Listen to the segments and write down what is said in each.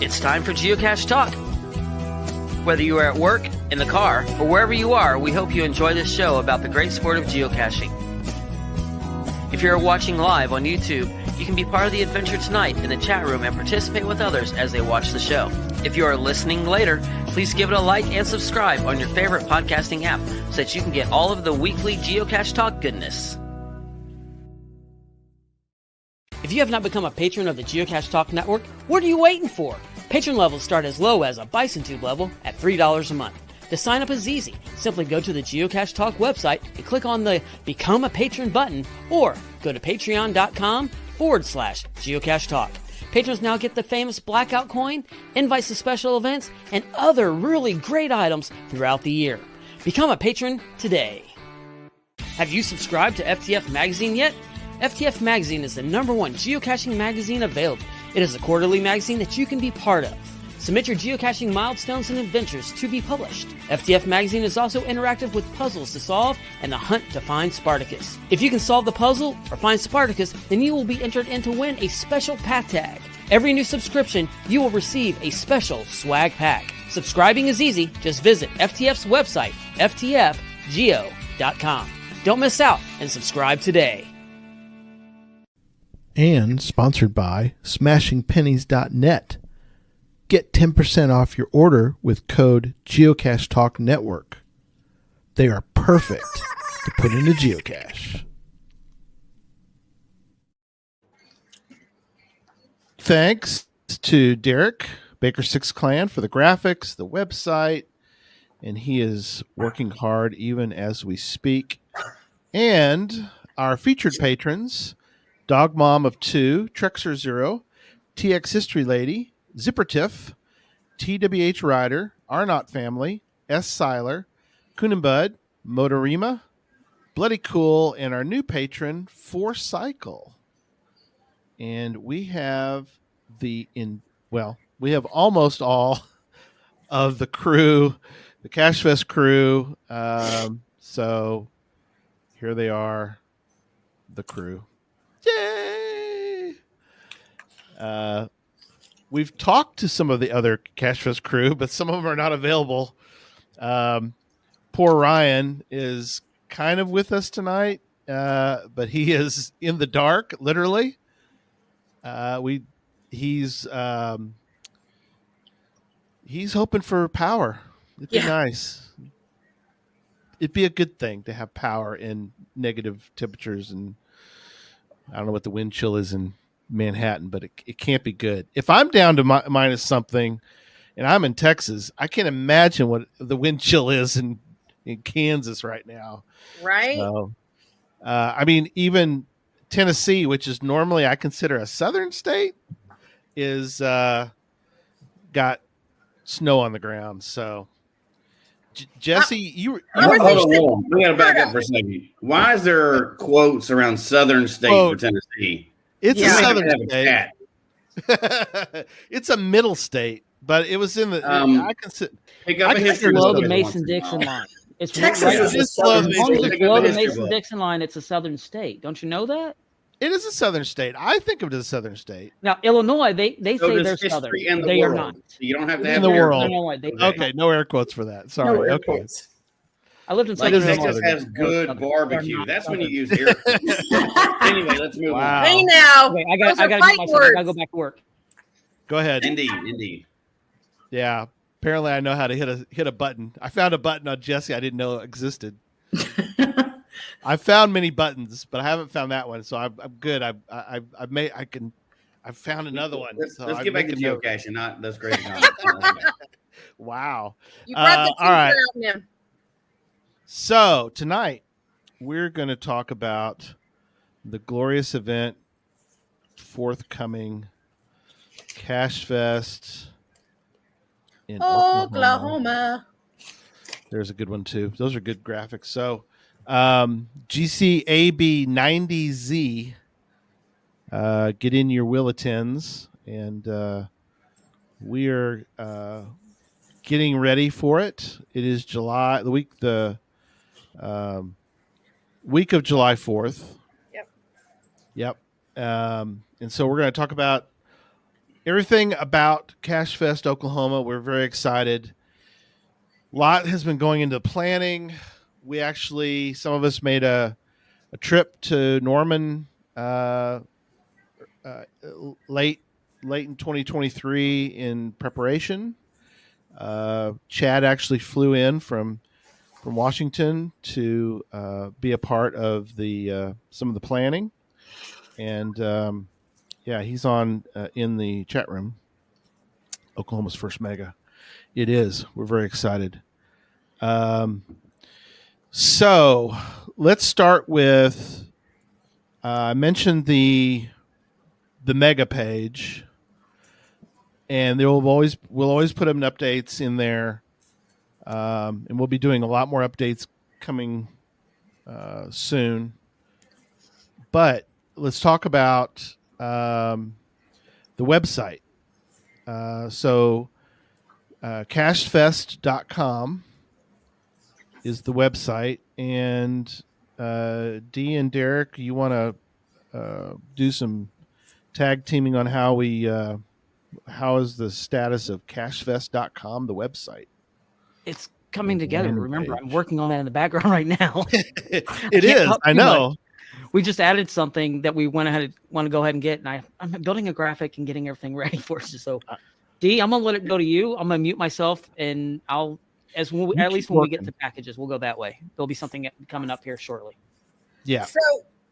It's time for Geocache Talk. Whether you are at work, in the car, or wherever you are, we hope you enjoy this show about the great sport of geocaching. If you're watching live on YouTube, you can be part of the adventure tonight in the chat room and participate with others as they watch the show. If you are listening later, please give it a like and subscribe on your favorite podcasting app so that you can get all of the weekly Geocache Talk goodness. If you have not become a patron of the Geocache Talk Network, what are you waiting for? Patron levels start as low as a Bison Tube level at $3 a month. To sign up is easy. Simply go to the Geocache Talk website and click on the Become a Patron button, or go to patreon.com/Geocache Talk. Patrons now get the famous Blackout coin, invites to special events, and other really great items throughout the year. Become a patron today. Have you subscribed to FTF Magazine yet? FTF Magazine is the #1 geocaching magazine available. It is a quarterly magazine that you can be part of. Submit your geocaching milestones and adventures to be published. FTF Magazine is also interactive with puzzles to solve and the hunt to find Spartacus. If you can solve the puzzle or find Spartacus, then you will be entered in to win a special pack tag. Every new subscription, you will receive a special swag pack. Subscribing is easy. Just visit FTF's website, ftfgeo.com. Don't miss out and subscribe today. And sponsored by smashingpennies.net. Get 10% off your order with code GeocacheTalkNetwork. They are perfect to put in a geocache. Thanks to Derek, Baker 6 Clan, for the graphics, the website, and he is working hard even as we speak. And our featured patrons, Dog Mom of 2, Trexer 0, TX History Lady, Zippertiff, TWH Rider, Arnott Family, S. Seiler, Kunenbud, Motorima, Bloody Cool, and our new patron, 4Cycle. And we have we have almost all of the crew, the CacheFest crew. So here they are, the crew. Yay! We've talked to some of the other CacheFest crew, but some of them are not available. Poor Ryan is kind of with us tonight, but he is in the dark, literally. He's hoping for power. It'd be nice. It'd be a good thing to have power in negative temperatures, and I don't know what the wind chill is in Manhattan, but it can't be good. If I'm down to minus something and I'm in Texas, I can't imagine what the wind chill is in Kansas right now. Right. So, I mean, even Tennessee, which is normally I consider a southern state, is got snow on the ground. So Jesse, hold on. We got to back up for a second. Why is there quotes around southern state for Tennessee? It's a southern state. It's a middle state, but it was in the. I consider below the Mason-Dixon line. It's Texas right is below the Mason-Dixon line. It's a southern state. Don't you know that? It is a southern state. I think of it as a southern state. Now, Illinois, they say they're southern. They are not. You don't have to have in the world. Okay, no air quotes for that. Sorry. No quotes. I lived in Texas has good barbecue. That's when you use air quotes. Anyway, let's move on. Hey now, wait, I gotta get myself. I gotta go back to work. Go ahead. Indeed. Yeah. Apparently, I know how to hit a button. I found a button on Jesse I didn't know existed. I found many buttons, but I haven't found that one, so I'm good. I've found another one. Let's get back to geocaching, not those crazy. Wow. You brought the all right. out now. So tonight we're going to talk about the glorious event, forthcoming CacheFest in Oklahoma. There's a good one too. Those are good graphics. So GCAB90Z, get in your Willetins, and we are getting ready for it. It is the week of July 4th. Yep. And so we're going to talk about everything about CacheFest Oklahoma. We're very excited. A lot has been going into planning. We actually, some of us made a trip to Norman late in 2023 in preparation. Chad actually flew in from Washington to be a part of the some of the planning, and yeah, he's on in the chat room. Oklahoma's first mega. It is. We're very excited. So let's start with. I mentioned the mega page, and we'll always put them updates in there, and we'll be doing a lot more updates coming soon. But let's talk about the website. So cachefest.com is the website, and Dee and Derek, you want to do some tag teaming on how is the status of cachefest.com, the website? It's coming together. landing Remember, page. I'm working on that in the background right now. It is. I know. We just added something that we want to go ahead and get, and I'm building a graphic and getting everything ready for us. So, Dee, I'm gonna let it go to you. I'm gonna mute myself, and I'll at least when we get to packages, we'll go that way. There'll be something coming up here shortly. Yeah. So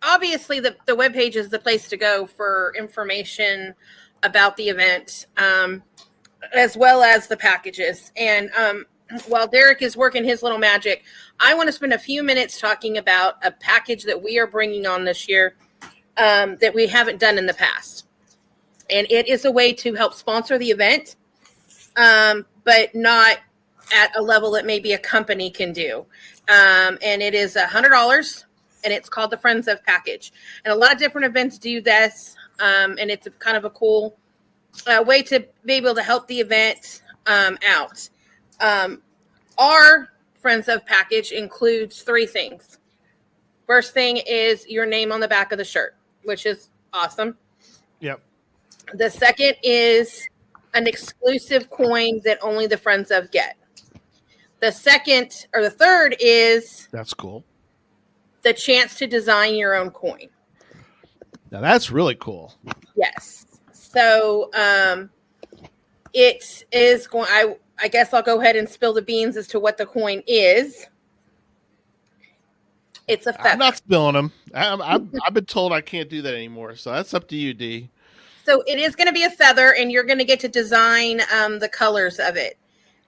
obviously the webpage is the place to go for information about the event, as well as the packages. And while Derek is working his little magic, I want to spend a few minutes talking about a package that we are bringing on this year that we haven't done in the past. And it is a way to help sponsor the event, but not at a level that maybe a company can do. And it is $100, and it's called the Friends of Package. And a lot of different events do this, and it's kind of a cool way to be able to help the event out. Our Friends of Package includes 3 things. First thing is your name on the back of the shirt, which is awesome. Yep. The second is an exclusive coin that only the Friends of get. The third is That's cool. the chance to design your own coin. Now that's really cool. Yes. So it is going. I guess I'll go ahead and spill the beans as to what the coin is. It's a feather. I'm not spilling them. I've been told I can't do that anymore. So that's up to you, Dee. So it is going to be a feather, and you're going to get to design the colors of it.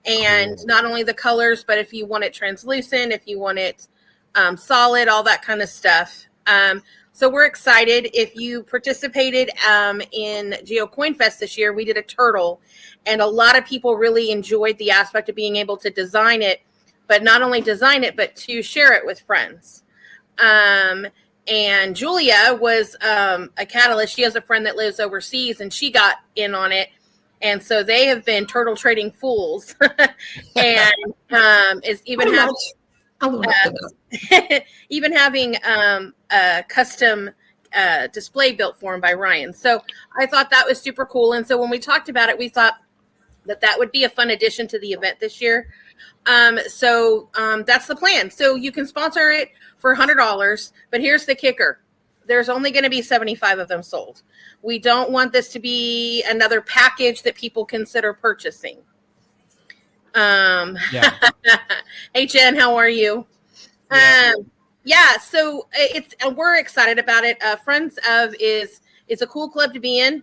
And not only the colors, but if you want it translucent, if you want it solid, all that kind of stuff. So we're excited. If you participated in GeoCoinFest this year, we did a turtle, and a lot of people really enjoyed the aspect of being able to design it, but not only design it, but to share it with friends. And Julia was a catalyst. She has a friend that lives overseas, and she got in on it. And so they have been turtle trading fools, and is even even having a custom display built for him by Ryan. So I thought that was super cool. And so when we talked about it, we thought that would be a fun addition to the event this year. So that's the plan. So you can sponsor it for $100, but here's the kicker. There's only going to be 75 of them sold. We don't want this to be another package that people consider purchasing. Yeah. Hey, Jen, how are you? Yeah. So we're excited about it. Friends of is a cool club to be in.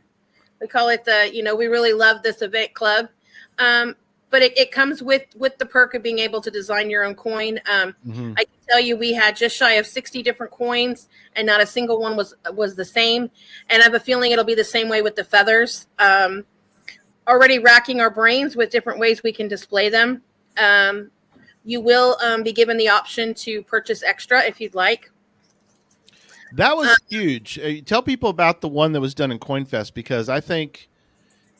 We call it we really love this event club. But it comes with the perk of being able to design your own coin. I can tell you we had just shy of 60 different coins, and not a single one was the same. And I have a feeling it'll be the same way with the feathers. Already racking our brains with different ways we can display them. You will be given the option to purchase extra if you'd like. That was huge. Tell people about the one that was done in CoinFest, because I think,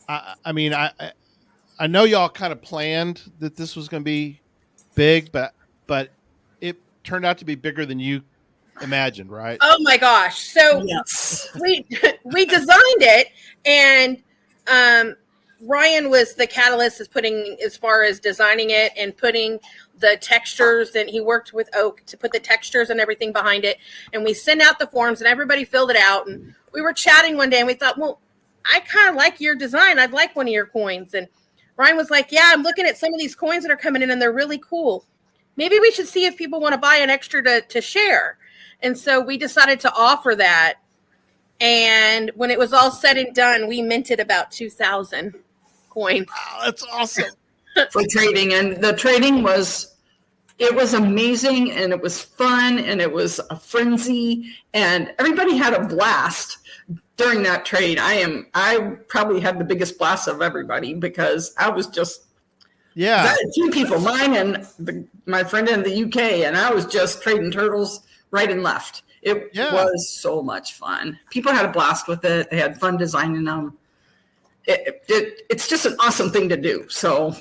I know y'all kind of planned that this was going to be big, but it turned out to be bigger than you imagined, right? Oh my gosh! So Yes. we designed it, and Ryan was the catalyst as putting, as far as designing it and putting the textures, and he worked with Oak to put the textures and everything behind it. And we sent out the forms and everybody filled it out. And we were chatting one day and we thought, well, I kind of like your design. I'd like one of your coins. And Ryan was like, yeah, I'm looking at some of these coins that are coming in and they're really cool. Maybe we should see if people want to buy an extra to share. And so we decided to offer that. And when it was all said and done, we minted about 2,000 coins. Wow, that's awesome. For trading. And the trading was amazing, and it was fun, and it was a frenzy, and everybody had a blast during that trade. I probably had the biggest blast of everybody because I was just, I had two people, mine and my friend in the UK, and I was just trading turtles right and left. It was so much fun. People had a blast with it. They had fun designing them. It's just an awesome thing to do. So,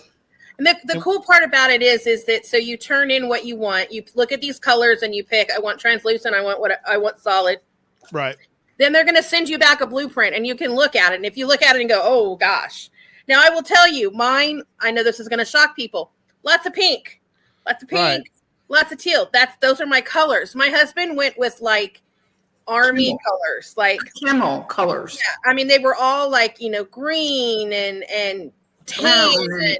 and the cool part about it is that, so you turn in what you want. You look at these colors and you pick, I want translucent, I want solid. Right. Then they're going to send you back a blueprint and you can look at it. And if you look at it and go, oh gosh. Now I will tell you, mine, I know this is going to shock people. Lots of pink, Right. lots of teal. Those are my colors. My husband went with like army colors, like camo colors. Yeah, I mean, they were all like, green and tan.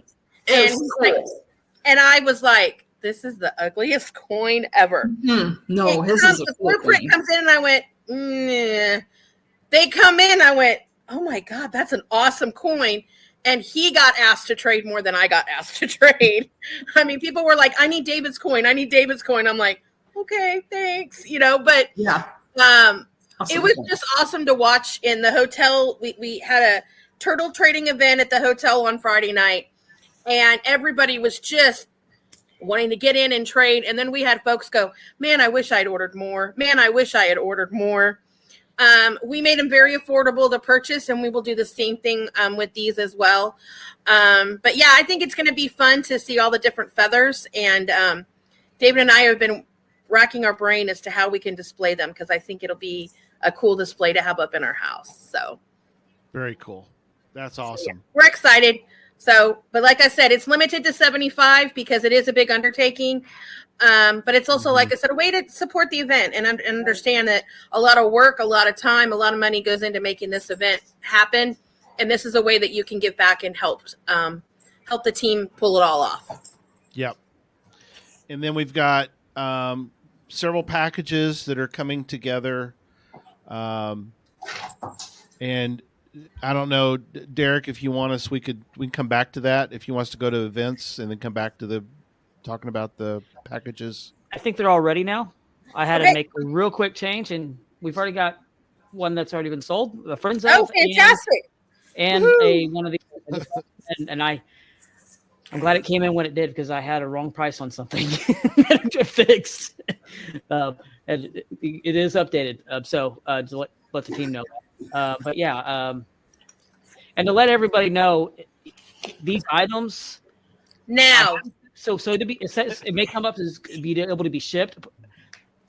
And I was like, this is the ugliest coin ever. Mm-hmm. No, his is the blueprint comes in and I went, nah. They come in, I went, oh my God, that's an awesome coin. And he got asked to trade more than I got asked to trade. I mean, people were like, I need David's coin. I'm like, okay, thanks. But yeah. Awesome. It was just awesome to watch in the hotel. We had a turtle trading event at the hotel on Friday night. And everybody was just wanting to get in and trade. And then we had folks go, man, I wish I'd ordered more. Man, I wish I had ordered more. We made them very affordable to purchase, and we will do the same thing with these as well. But yeah, I think it's going to be fun to see all the different feathers. And David and I have been racking our brain as to how we can display them, because I think it'll be a cool display to have up in our house. So very cool. That's awesome. Yeah, we're excited. So, but like I said, it's limited to 75 because it is a big undertaking. But it's also, like I said, a way to support the event and understand that a lot of work, a lot of time, a lot of money goes into making this event happen. And this is a way that you can give back and help the team pull it all off. Yep. And then we've got several packages that are coming together. And I don't know, Derek, if you want us, we can come back to that. If you want us to go to events and then come back to talking about the packages. I think they're all ready now. I had to make a real quick change, and we've already got one that's already been sold. The Friends of. Oh, fantastic! And one of the, and I'm glad it came in when it did, because I had a wrong price on something that fixed. And it is updated, so to let the team know. But yeah, and to let everybody know, these items now. So it says it may come up as be able to be shipped,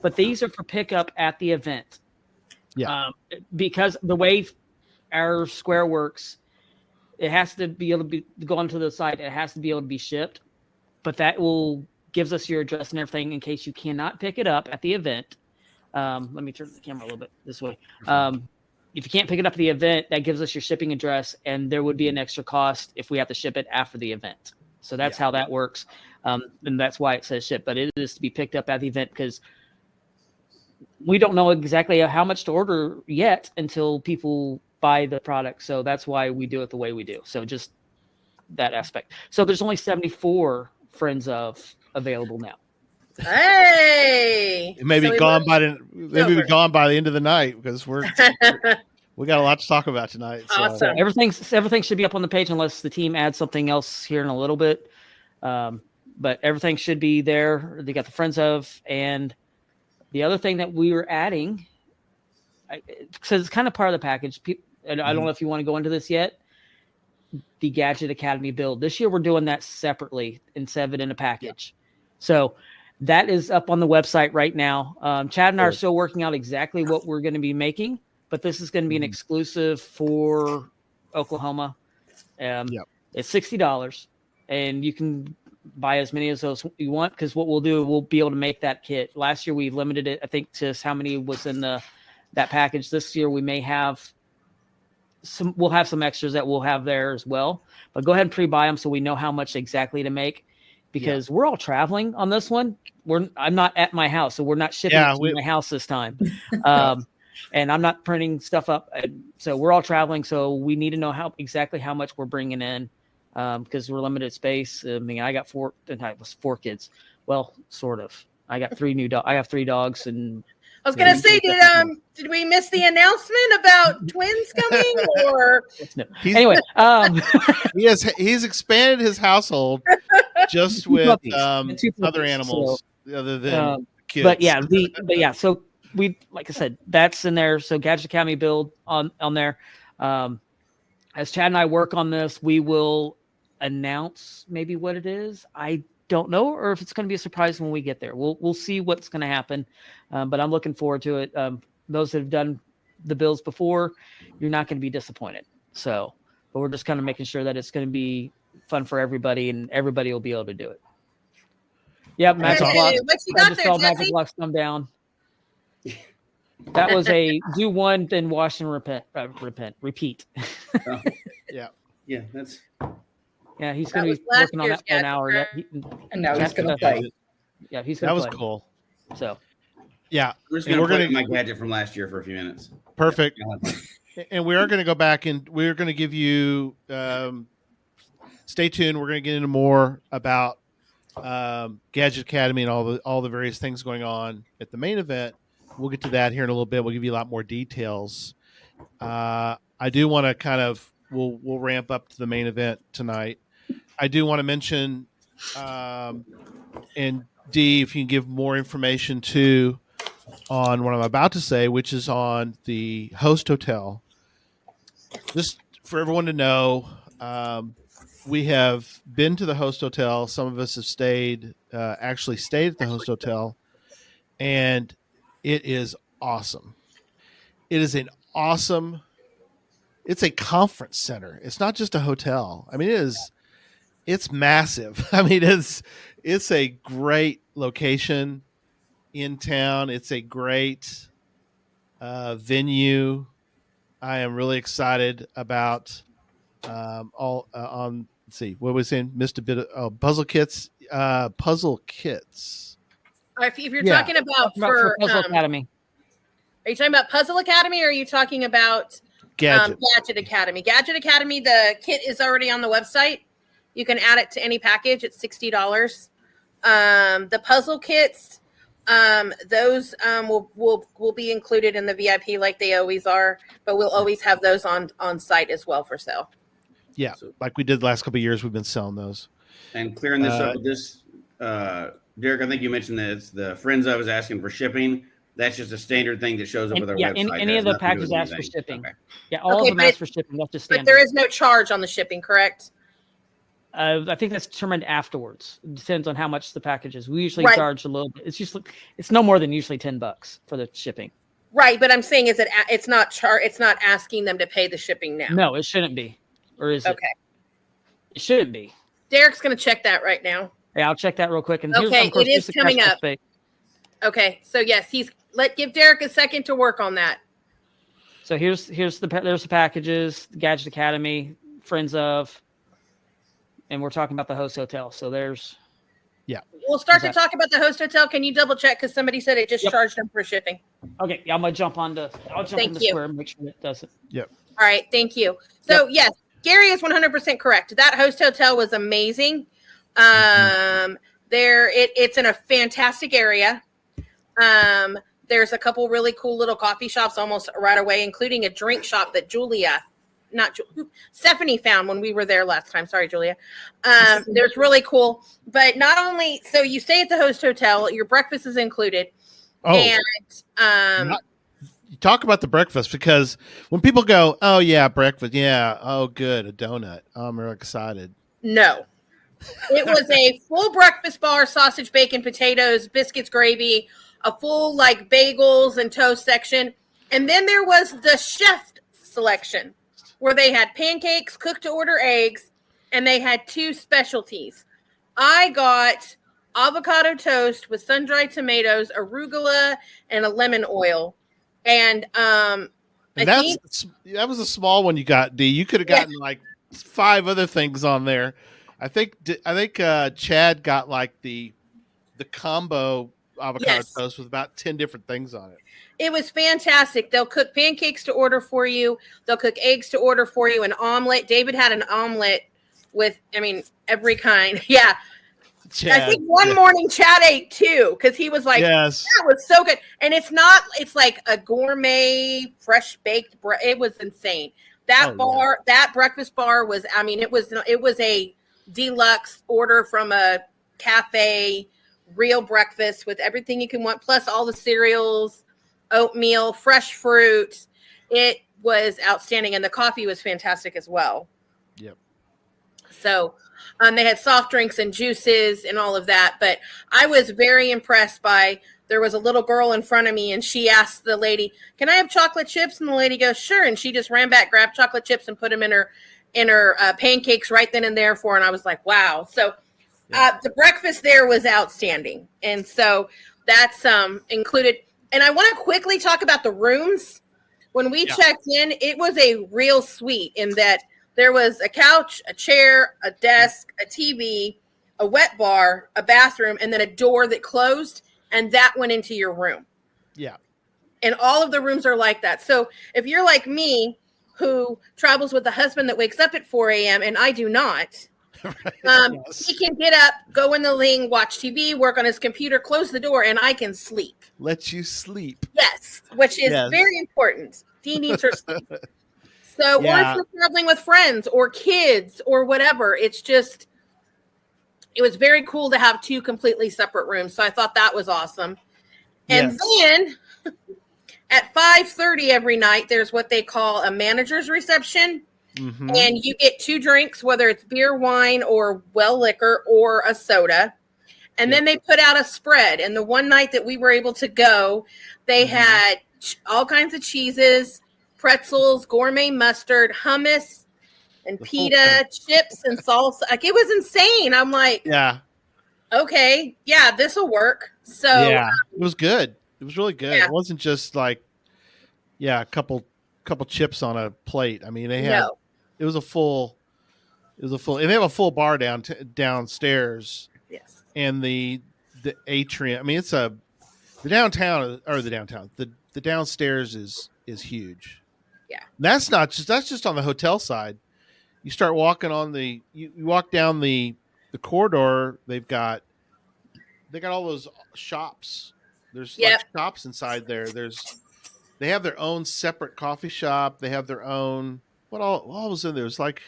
but these are for pickup at the event. Yeah. Because the way our square works, it has to be able to go onto the site. It has to be able to be shipped, but that gives us your address and everything in case you cannot pick it up at the event. Let me turn the camera a little bit this way. If you can't pick it up at the event, that gives us your shipping address, and there would be an extra cost if we have to ship it after the event. So that's how that works. And that's why it says ship, but it is to be picked up at the event, because we don't know exactly how much to order yet until people buy the product. So that's why we do it the way we do. So just that aspect. So there's only 74 Friends of available now. Hey, it may be gone by the end of the night, because we got a lot to talk about tonight. So. Awesome. Everything should be up on the page unless the team adds something else here in a little bit. But everything should be there. They got the Friends of, and the other thing that we were adding, because it's kind of part of the package. And I don't know if you want to go into this yet. The Gadget Academy build this year, we're doing that separately instead of it in a package. So that is up on the website right now. Chad and I are still working out exactly what we're going to be making, but this is going to be an exclusive for Oklahoma. Yep. It's $60, and you can buy as many as those you want, because what we'll do, we'll be able to make that kit. Last year we limited it, I think, to how many was in that package. This year we may have we'll have some extras that we'll have there as well. But go ahead and pre-buy them so we know how much exactly to make, because we're all traveling on this one. I'm not at my house, so we're not shipping it to my house this time. And I'm not printing stuff up. So we're all traveling, so we need to know exactly how much we're bringing in, because we're limited space. I mean, I got 4 kids. Well, sort of. I got 3 I have 3 dogs, and I was gonna say, did we miss the announcement about twins coming? Or anyway, he's expanded his household just with other animals other than kids. But yeah, so we, like I said, that's in there. So Gadget Academy build on there. As Chad and I work on this, we will announce maybe what it is. I don't know, or if it's going to be a surprise when we get there. We'll see what's going to happen, but I'm looking forward to it. Those that have done the builds before, you're not going to be disappointed. So, but we're just kind of making sure that it's going to be fun for everybody, and everybody will be able to do it. Yeah, magic blocks. What you got there, magic blocks come down. That was a do one, then wash and repeat. Oh. Yeah, that's. Yeah, he's going to be working on that for an hour. And now he's going to play. Yeah, he's going to play. That was cool. So, yeah, we're going to my gadget from last year for a few minutes. Perfect. And we are going to go back, and we're going to give you. Stay tuned. We're going to get into more about Gadget Academy and all the various things going on at the main event. We'll get to that here in a little bit. We'll give you a lot more details. I do want to kind of we'll ramp up to the main event tonight. I do want to mention, and Dee, if you can give more information too on what I'm about to say, which is on the host hotel. Just for everyone to know, we have been to the host hotel. Some of us have actually stayed at the host hotel, and it is awesome. It is it's a conference center. It's not just a hotel. I mean, it's massive. I mean, it's a great location in town. It's a great venue. I am really excited about let's see, what was saying? Missed a bit of puzzle kits. If you're talking about for Puzzle Academy. Are you talking about Puzzle Academy, or are you talking about Gadget Academy? Gadget Academy, the kit is already on the website. You can add it to any package. It's $60. The puzzle kits, those will be included in the VIP like they always are, but we'll always have those on site as well for sale. Yeah, like we did the last couple of years, we've been selling those. And clearing this up with this, Derek, I think you mentioned that it's the friends I was asking for shipping. That's just a standard thing that shows up with our website. Any of the packages ask for shipping. Okay. Yeah, all of them ask for shipping. That's just standard. But there is no charge on the shipping, correct? I think that's determined afterwards. It depends on how much the package is. We usually charge a little bit. It's no more than usually $10 for the shipping. Right, but I'm saying is that it's not asking them to pay the shipping now. No, it shouldn't be. Or is it? Okay. It shouldn't be. Derek's going to check that right now. Yeah, I'll check that real quick. And it is coming up. Okay, so yes, give Derek a second to work on that. So there's the packages, Gadget Academy, Friends of, and we're talking about the host hotel. So there's, we'll start to talk about the host hotel. Can you double check, because somebody said it just charged them for shipping? Okay, I'm gonna jump on the square and make sure it does it. Yep. All right, thank you. So yes, Gary is 100% correct. That host hotel was amazing. It's in a fantastic area. There's a couple really cool little coffee shops almost right away, including a drink shop that Stephanie found when we were there last time. Sorry, Julia. There's really cool. But not only, so you stay at the host hotel, your breakfast is included. You talk about the breakfast, because when people go, oh yeah, breakfast. Yeah. Oh, good. A donut. I'm real excited. No. It was a full breakfast bar, sausage, bacon, potatoes, biscuits, gravy, a full bagels and toast section. And then there was the chef selection, where they had pancakes, cooked to order eggs, and they had 2 specialties. I got avocado toast with sun-dried tomatoes, arugula, and a lemon oil. And that was a small one you got, D. You could have gotten like 5 other things on there. I think Chad got like the combo avocado toast with about 10 different things on it. It was fantastic. They'll cook pancakes to order for you. They'll cook eggs to order for you. An omelet. David had an omelet with, every kind. Yeah. Chad, I think one morning Chad ate 2 because he was like, yes, that was so good. And it's like a gourmet, fresh baked bread. It was insane. That that breakfast bar was, it was a deluxe order from a cafe, real breakfast with everything you can want, plus all the cereals, oatmeal, fresh fruit. It was outstanding. And the coffee was fantastic as well. Yep. So they had soft drinks and juices and all of that. But I was very impressed by, there was a little girl in front of me and she asked the lady, can I have chocolate chips? And the lady goes, sure. And she just ran back, grabbed chocolate chips and put them in her pancakes right then and there for her. And I was like, wow. So the breakfast there was outstanding. And so that's included. And I want to quickly talk about the rooms. When we checked in, it was a real suite in that there was a couch, a chair, a desk, a TV, a wet bar, a bathroom, and then a door that closed, and that went into your room. Yeah. And all of the rooms are like that. So if you're like me, who travels with a husband that wakes up at 4 a.m., and I do not, he can get up, go in the ring, watch TV, work on his computer, close the door, and I can sleep. Let you sleep. Yes, which is very important. Dee needs her sleep. So, or if you're traveling with friends or kids or whatever, it was very cool to have 2 completely separate rooms. So I thought that was awesome. And then at 5:30 every night, there's what they call a manager's reception. Mm-hmm. And you get 2 drinks, whether it's beer, wine, or well liquor, or a soda. And then they put out a spread. And the one night that we were able to go, they had all kinds of cheeses, pretzels, gourmet mustard, hummus, and pita, chips, and salsa. Like, it was insane. I'm like, okay, this will work. So it was good. It was really good. It wasn't just like, a couple chips on a plate. I mean, they had it was a full, and they have a full bar downstairs. Yes. And the atrium. I mean, it's the downstairs is huge. Yeah. And that's just on the hotel side. You start walking on you walk down the corridor, they got all those shops. There's like shops inside there. They have their own separate coffee shop. They have their own, what all was in there? It was like,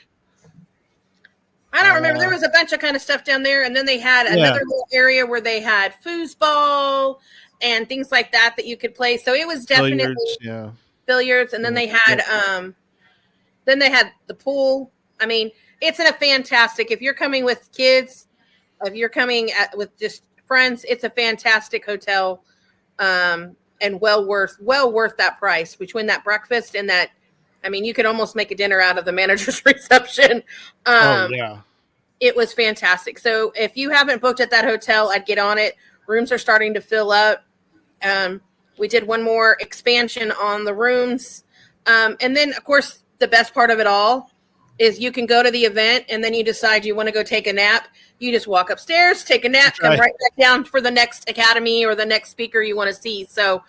I don't remember. There was a bunch of kind of stuff down there. And then they had another little area where they had foosball and things like that you could play. So it was definitely billiards. And then they had the pool. I mean, it's a fantastic, if you're coming with kids, if you're coming with just friends, it's a fantastic hotel. And well worth that price between that breakfast and that. I mean, you could almost make a dinner out of the manager's reception. It was fantastic. So if you haven't booked at that hotel, I'd get on it. Rooms are starting to fill up. We did one more expansion on the rooms. And then, of course, the best part of it all is you can go to the event and then you decide you want to go take a nap. You just walk upstairs, take a nap, come right back down for the next academy or the next speaker you want to see. So,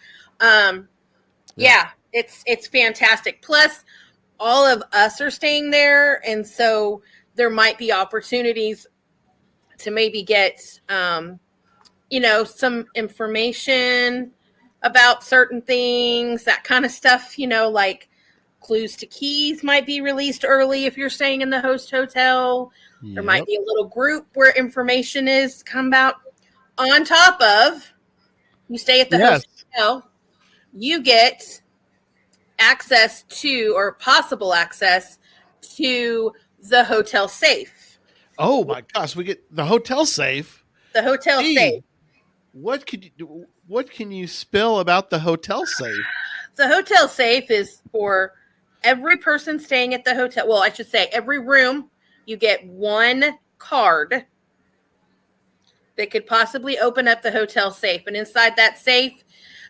it's fantastic. Plus, all of us are staying there, and so there might be opportunities to maybe get, some information about certain things, that kind of stuff. Like clues to keys might be released early if you're staying in the host hotel. Yep. There might be a little group where information is come out. On top of, you stay at the host hotel, you get access to, or possible access to, the hotel safe. Oh my gosh, we get the hotel safe. The hotel safe. What can you spill about the hotel safe? The hotel safe is for every person staying at the hotel, well, I should say every room, you get one card that could possibly open up the hotel safe. And inside that safe,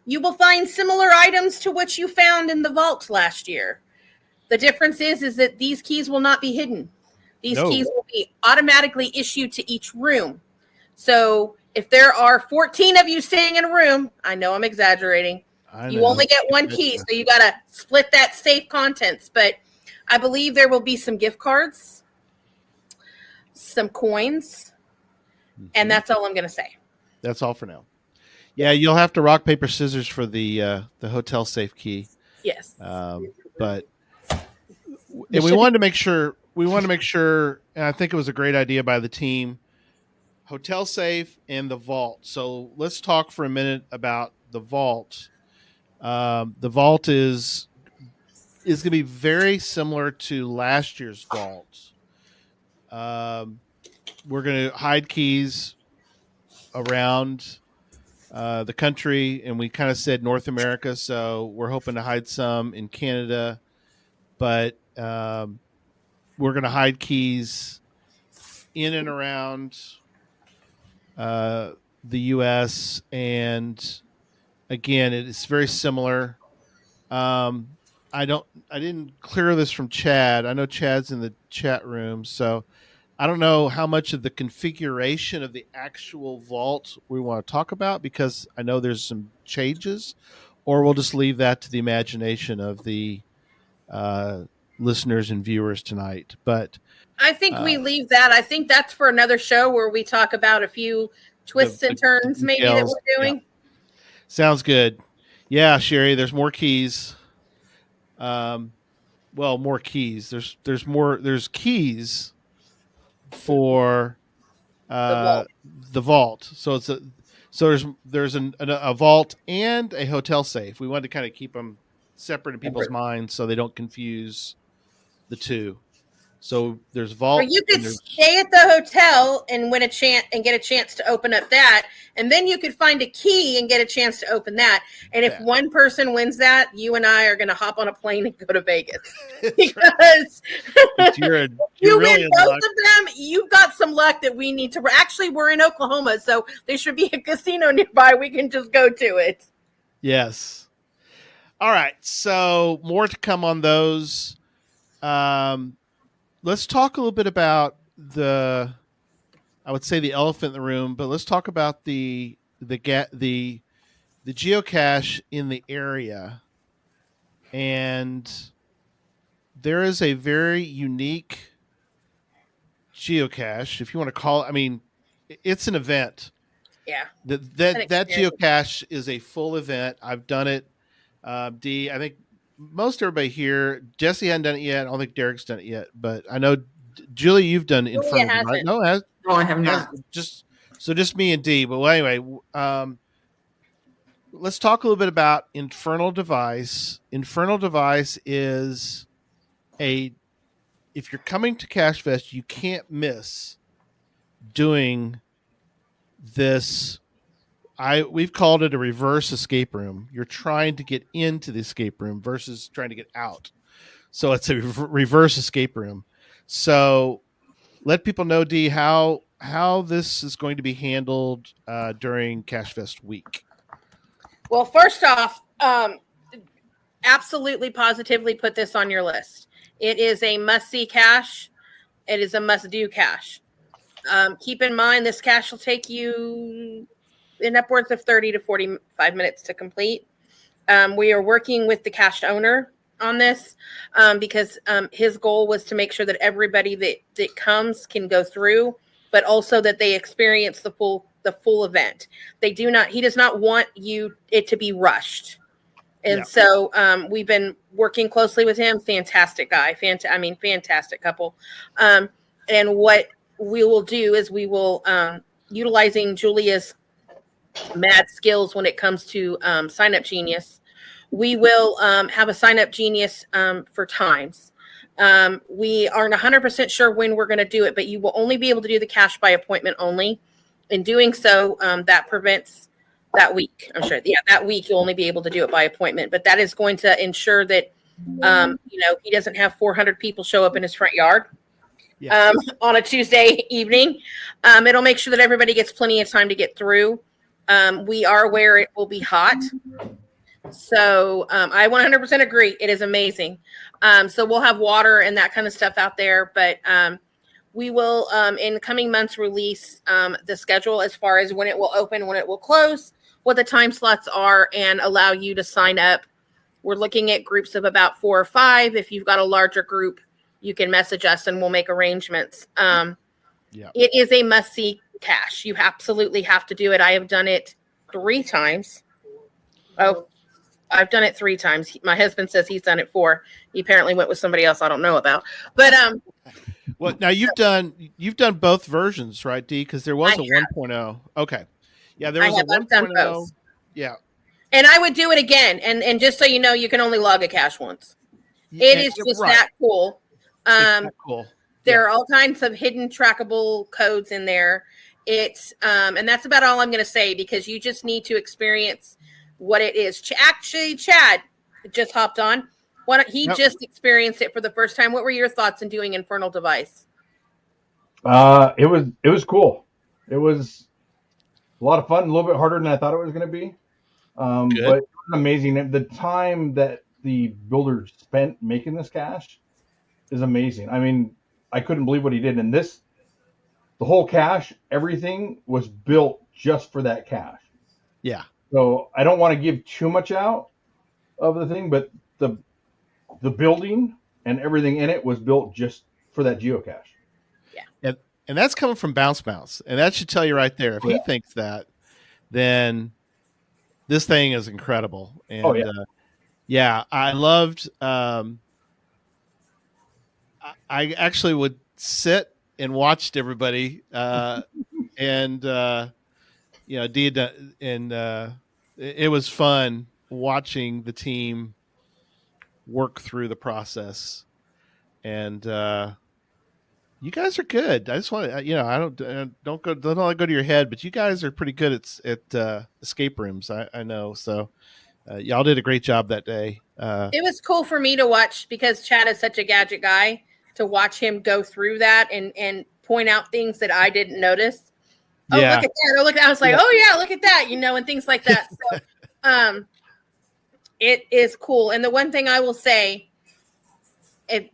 you will find similar items to what you found in the vault last year. The difference is that these keys will not be hidden. These keys will be automatically issued to each room. So if there are 14 of you staying in a room, I know I'm exaggerating, you only get one key. So you got to split that safe contents. But I believe there will be some gift cards, some coins, and that's all I'm going to say. That's all for now. Yeah, you'll have to rock, paper, scissors for the hotel safe key. Yes. But and we wanted to make sure, and I think it was a great idea by the team, hotel safe and the vault. So let's talk for a minute about the vault. The vault is going to be very similar to last year's vault. We're going to hide keys around the country, and we kind of said North America, so we're hoping to hide some in Canada, but we're going to hide keys in and around the U.S., and again, it's very similar. I didn't clear this from Chad. I know Chad's in the chat room, so I don't know how much of the configuration of the actual vault we want to talk about, because I know there's some changes, or we'll just leave that to the imagination of the listeners and viewers tonight. But I think we leave that. I think that's for another show where we talk about a few twists and turns maybe that we're doing. Yeah. Sounds good. Yeah, Sherry, there's more keys. More keys. There's keys for the vault. So there's a vault and a hotel safe. We wanted to kind of keep them separate in people's minds so they don't confuse the two. So there's vault. Or you could stay at the hotel and win a chance and get a chance to open up that, and then you could find a key and get a chance to open that. And if one person wins that, you and I are going to hop on a plane and go to Vegas because you're you really win both of them. You've got some luck that we need to. Actually, we're in Oklahoma, so there should be a casino nearby. We can just go to it. Yes. All right. So more to come on those. Let's talk a little bit about I would say the elephant in the room, but let's talk about the geocache in the area. And there is a very unique geocache, if you want to call it. I mean, it's an event. Yeah. That geocache is a full event. I've done it. Dee, I think most everybody here, Jesse hadn't done it yet. I don't think Derek's done it yet, but I know Julie, you've done it in front of me, right? No, I have not. Just me and Dee. But anyway, let's talk a little bit about Infernal Device. Infernal Device is if you're coming to CacheFest, you can't miss doing this. We've called it a reverse escape room. You're trying to get into the escape room versus trying to get out. So it's a reverse escape room. So let people know, Dee, how this is going to be handled during CacheFest week. Well, first off, absolutely positively put this on your list. It is a must-see cache. It is a must-do cache. Keep in mind, this cache will take you in upwards of 30 to 45 minutes to complete. We are working with the cache owner on this because his goal was to make sure that everybody that comes can go through, but also that they experience the full event. He does not want it to be rushed. And so we've been working closely with him. Fantastic guy. Fantastic couple. And what we will do is we will, utilizing Julia's mad skills when it comes to Sign Up Genius, we will have a Sign Up Genius for times. We aren't 100% sure when we're going to do it, but you will only be able to do the cache by appointment only. In doing so, that prevents that week. I'm sure. Yeah, that week you'll only be able to do it by appointment, but that is going to ensure that He doesn't have 400 people show up in his front yard Yeah. on a Tuesday evening. It'll make sure that everybody gets plenty of time to get through. We are aware it will be hot. So I 100% agree. It is amazing. So we'll have water and that kind of stuff out there. But we will, in coming months, release the schedule as far as when it will open, when it will close, what the time slots are, and allow you to sign up. We're looking at groups of about 4 or 5. If you've got a larger group, you can message us and we'll make arrangements. It is a must-see cache. You absolutely have to do it. I have done it 3 times. Oh, I've done it 3 times. My husband says he's done it 4. He apparently went with somebody else I don't know about. But well, now you've done both versions, right, Dee? Because there was a 1.0. Okay. Yeah, there was a 1.0. Yeah. And I would do it again. And just so you know, you can only log a cache once. It is just that cool. Cool. There are all kinds of hidden trackable codes in there. It's and that's about all I'm going to say, because you just need to experience what it is. Actually, Chad just hopped on. He just experienced it for the first time. What were your thoughts in doing Infernal Device? It was cool. It was a lot of fun, a little bit harder than I thought it was going to be. But it was amazing. The time that the builders spent making this cache is amazing. I mean, I couldn't believe what he did. And the whole cache, everything was built just for that cache. Yeah. So I don't want to give too much out of the thing, but the building and everything in it was built just for that geocache. Yeah. And that's coming from Bounce Mouse. And that should tell you right there. If he thinks that, then this thing is incredible. And I loved I actually would sit and watched everybody and Dee and it was fun watching the team work through the process. And you guys are good. I just want to, I don't let go to your head, but you guys are pretty good at escape rooms. I know. So y'all did a great job that day. It was cool for me to watch, because Chad is such a gadget guy, to watch him go through that and point out things that I didn't notice. Oh, look at that. Oh, look at that. I was like, oh yeah, look at that, and things like that. So it is cool. And the one thing I will say,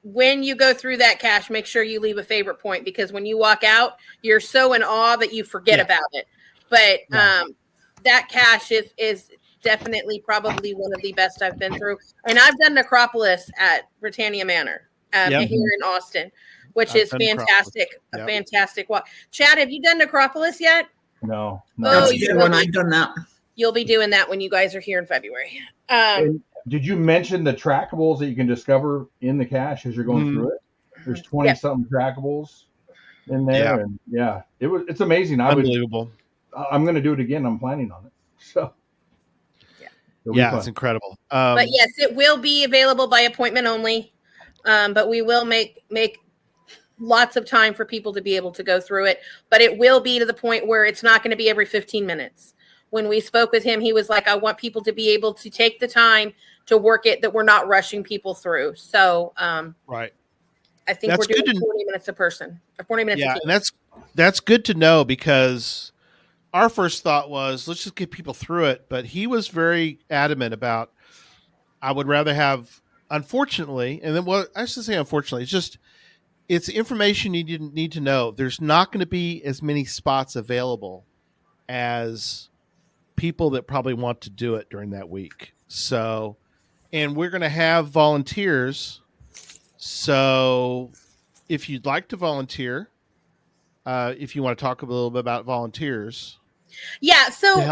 when you go through that cache, make sure you leave a favorite point, because when you walk out, you're so in awe that you forget about it. But that cache is definitely probably one of the best I've been through. And I've done Necropolis at Britannia Manor here in Austin, which is fantastic. A fantastic walk. Chad, have you done Necropolis yet? No. That's a good one. I've done that. You'll be doing that when you guys are here in February. Did you mention the trackables that you can discover in the cache as you're going through it? There's 20 something trackables in there, and it's amazing. Unbelievable. I'm going to do it again. I'm planning on it. So it's incredible. But yes, it will be available by appointment only. But we will make lots of time for people to be able to go through it. But it will be to the point where it's not going to be every 15 minutes. When we spoke with him, he was like, I want people to be able to take the time to work it, that we're not rushing people through. So right. I think we're doing 40 minutes a person. Or 40 minutes a team. And that's good to know, because our first thought was, let's just get people through it. But he was very adamant about, I would rather have, unfortunately, and then I should say unfortunately, it's information you didn't need to know. There's not going to be as many spots available as people that probably want to do it during that week. So, and we're going to have volunteers. So if you'd like to volunteer, if you want to talk a little bit about volunteers. Yeah. So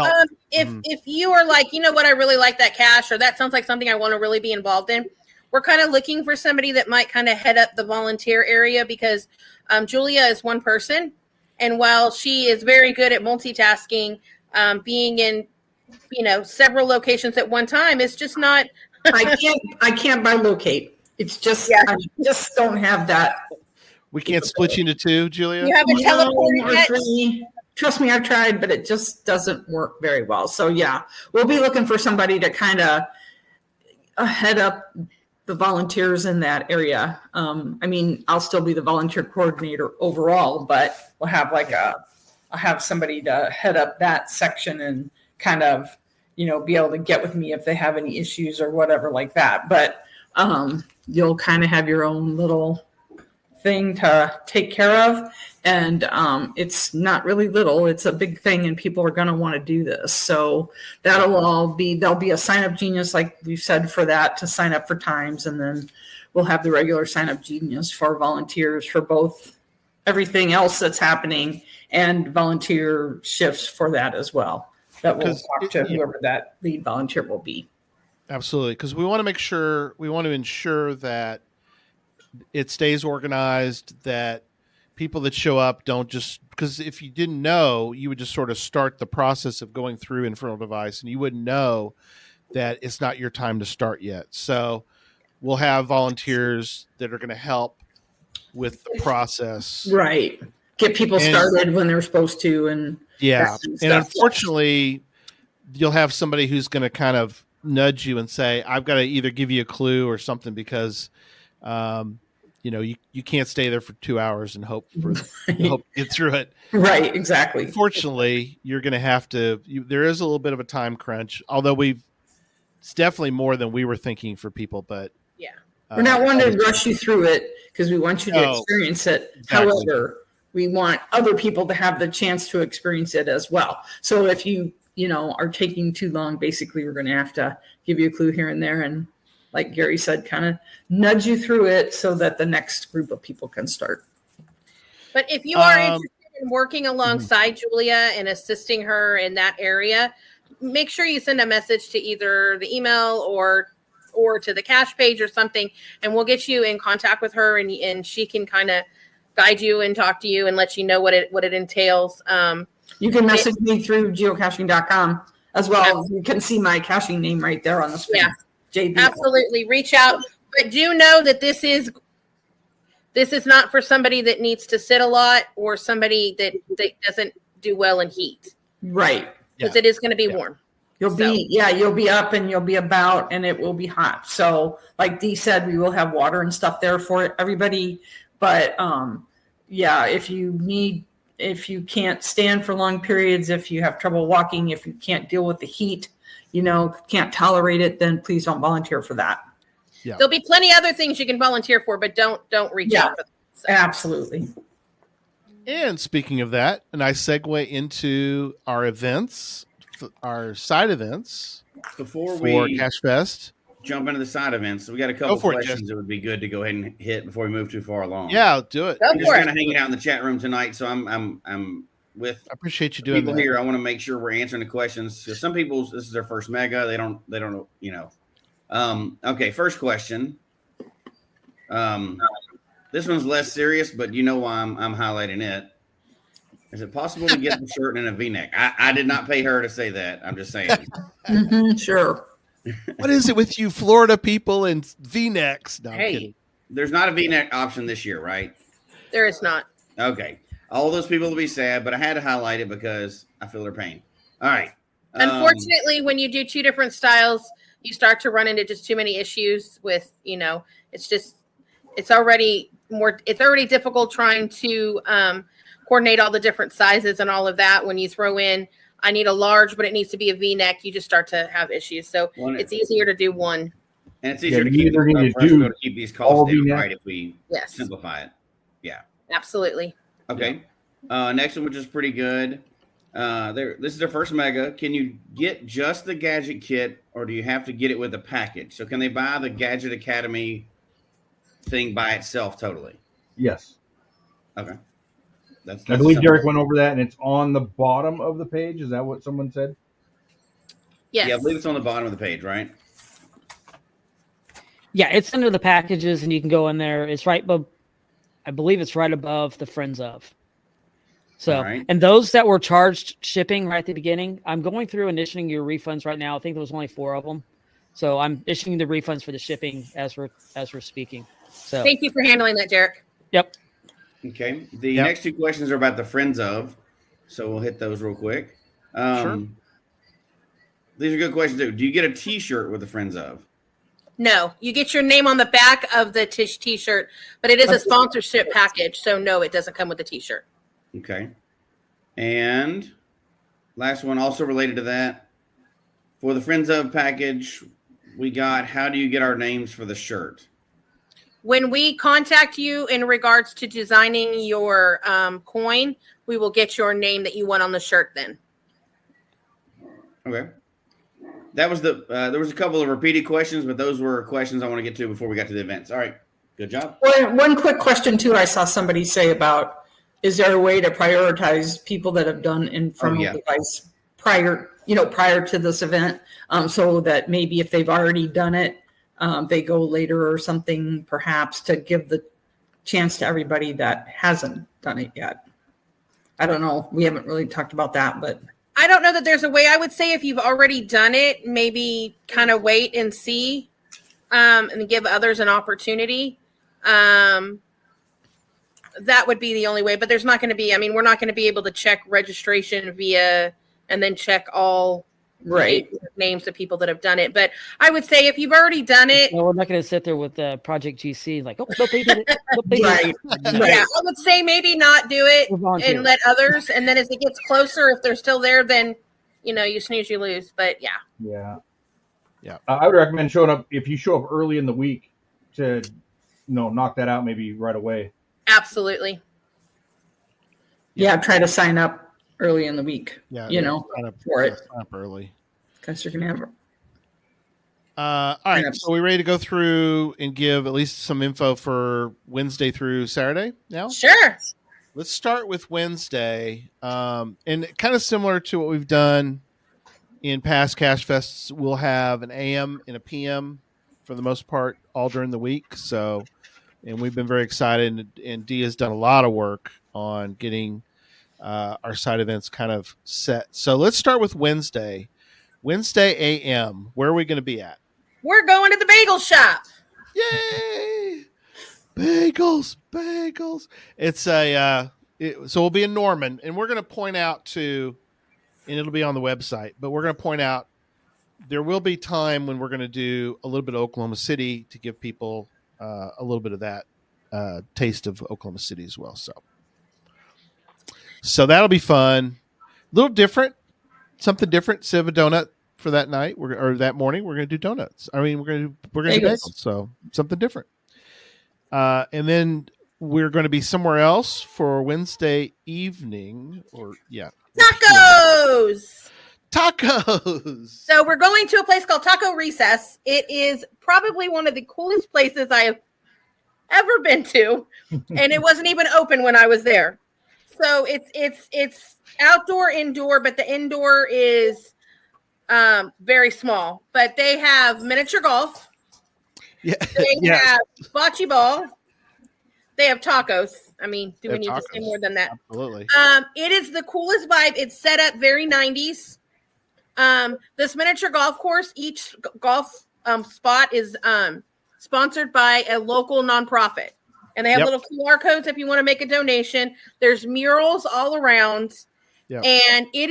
if you are like, you know what, I really like that cache, or that sounds like something I want to really be involved in, we're kind of looking for somebody that might kind of head up the volunteer area, because Julia is one person. And while she is very good at multitasking, being in, several locations at one time, it's just not. I can't bilocate. It's just, I just don't have that. We can't split you into two, Julia? You haven't teleported yet? Trust me, I've tried, but it just doesn't work very well. So we'll be looking for somebody to kind of head up the volunteers in that area. I mean, I'll still be the volunteer coordinator overall, but we'll have I'll have somebody to head up that section and kind of, be able to get with me if they have any issues or whatever like that. But you'll kind of have your own little thing to take care of. And it's not really little, it's a big thing, and people are going to want to do this. So there'll be a sign up genius, like we said, for that, to sign up for times. And then we'll have the regular sign up genius for volunteers for both everything else that's happening and volunteer shifts for that as well. That we'll talk to whoever that lead volunteer will be. Absolutely. Because we want to ensure that it stays organized, that people that show up don't just, because if you didn't know, you would just sort of start the process of going through Infernal Device and you wouldn't know that it's not your time to start yet. So we'll have volunteers that are going to help with the process. Right. Get people started when they're supposed to. And unfortunately, you'll have somebody who's going to kind of nudge you and say, I've got to either give you a clue or something, because you can't stay there for 2 hours and hope to get through it. Right, exactly. Fortunately, you're going to have to. There is a little bit of a time crunch, although it's definitely more than we were thinking for people. But we're not wanting to rush you through it because we want you to experience it. Exactly. However, we want other people to have the chance to experience it as well. So if you are taking too long, basically, we're going to have to give you a clue here and there, and like Gary said, kind of nudge you through it so that the next group of people can start. But if you are interested in working alongside Julia and assisting her in that area, make sure you send a message to either the email or to the cache page or something, and we'll get you in contact with her, and she can kind of guide you and talk to you and let you know what it entails. You can message me through geocaching.com as well. You can see my caching name right there on the screen. Yeah, JB. Absolutely. Reach out. But do know that this is not for somebody that needs to sit a lot or somebody that doesn't do well in heat. Right. Because it is going to be warm. You'll be up and you'll be about, and it will be hot. So like Dee said, we will have water and stuff there for everybody. But if you can't stand for long periods, if you have trouble walking, if you can't deal with the heat, can't tolerate it, then please don't volunteer for that. Yeah. There'll be plenty of other things you can volunteer for, but don't reach out for them. So. Absolutely. And speaking of that, a nice segue into our events, our side events before we CacheFest. Jump into the side events. We got a couple questions that would be good to go ahead and hit before we move too far along. Yeah, do it. I'm just kind of hanging out in the chat room tonight, so I'm with. I appreciate you doing people that. Here. I want to make sure we're answering the questions. So some people, this is their first mega. They don't know. Okay, first question. This one's less serious, but you know why I'm highlighting it. Is it possible to get the shirt in a V-neck? I did not pay her to say that. I'm just saying. Sure. What is it with you Florida people and V-necks? No, hey, there's not a V-neck option this year, right? There is not. Okay. All those people will be sad, but I had to highlight it because I feel their pain. All right. Unfortunately, when you do two different styles, you start to run into just too many issues with, it's already difficult trying to coordinate all the different sizes and all of that. When you throw in, I need a large, but it needs to be a V-neck, you just start to have issues. So it's easier to do one. And it's easier to keep these costs down, right, if we simplify it. Yeah. Absolutely. Okay. Next one, which is pretty good. This is their first mega. Can you get just the gadget kit, or do you have to get it with a package? So can they buy the Gadget Academy thing by itself totally? Yes. Okay. I believe Derek went over that, and it's on the bottom of the page. Is that what someone said? Yes. Yeah, I believe it's on the bottom of the page, right? Yeah, it's under the packages, and you can go in there. It's right, but I believe it's right above the Friends of. So, and those that were charged shipping right at the beginning, I'm going through and issuing your refunds right now. I think there was only 4 of them. So I'm issuing the refunds for the shipping as we're speaking. So thank you for handling that, Derek. Yep. Okay. The next 2 questions are about the Friends of, so we'll hit those real quick. Sure. These are good questions too. Do you get a T-shirt with the Friends of? No, you get your name on the back of the t-shirt, but it is a sponsorship package, so no, it doesn't come with the t-shirt. Okay. And last one, also related to that, for the Friends of package, we got, how do you get our names for the shirt? When we contact you in regards to designing your coin, we will get your name that you want on the shirt then. Okay. That was there was a couple of repeated questions, but those were questions I want to get to before we got to the events. All right. Good job. One quick question too. I saw somebody say about, is there a way to prioritize people that have done infernal device prior to this event, so that maybe if they've already done it, they go later or something, perhaps to give the chance to everybody that hasn't done it yet. I don't know. We haven't really talked about that, but I don't know that there's a way. I would say if you've already done it, maybe kind of wait and see, and give others an opportunity. That would be the only way, but there's not going to be, we're not going to be able to check registration via, and then check all names of people that have done it. But I would say if you've already done it, we're not going to sit there with Project GC like, oh, no, they did it. No, they right. did it. Yeah, I would say maybe not do it and let others. And then as it gets closer, if they're still there, then you snooze, you lose. But yeah. I would recommend showing up if you show up early in the week to knock that out maybe right away. Absolutely. Yeah, try to sign up early in the week. Yeah, sign up for it. Sign up early. Because you're gonna have. All right, so we ready to go through and give at least some info for Wednesday through Saturday now? Sure. Let's start with Wednesday, and kind of similar to what we've done in past CacheFests. We'll have an AM and a PM for the most part all during the week. So, and we've been very excited, and Dee has done a lot of work on getting our side events kind of set. So let's start with Wednesday. Wednesday AM. Where are we going to be at? We're going to the bagel shop. Yay! Bagels. It's so we'll be in Norman, and we're going to point out and it'll be on the website, but we're going to point out there will be time when we're going to do a little bit of Oklahoma City to give people a little bit of that taste of Oklahoma City as well. So that'll be fun. A little different, something different. Instead of a donut for that night or that morning, we're going to do donuts. We're going to do bagels. So something different. And then we're going to be somewhere else for Wednesday evening Tacos. So we're going to a place called Taco Recess. It is probably one of the coolest places I have ever been to, and it wasn't even open when I was there. So it's outdoor, indoor, but the indoor is very small. But they have miniature golf. Yeah. They have bocce ball. They have tacos. Do we need to say more than that? Absolutely. It is the coolest vibe. It's set up very 90s. This miniature golf course, each golf spot is sponsored by a local nonprofit. And they have little QR codes if you want to make a donation. There's murals all around. Yep. And it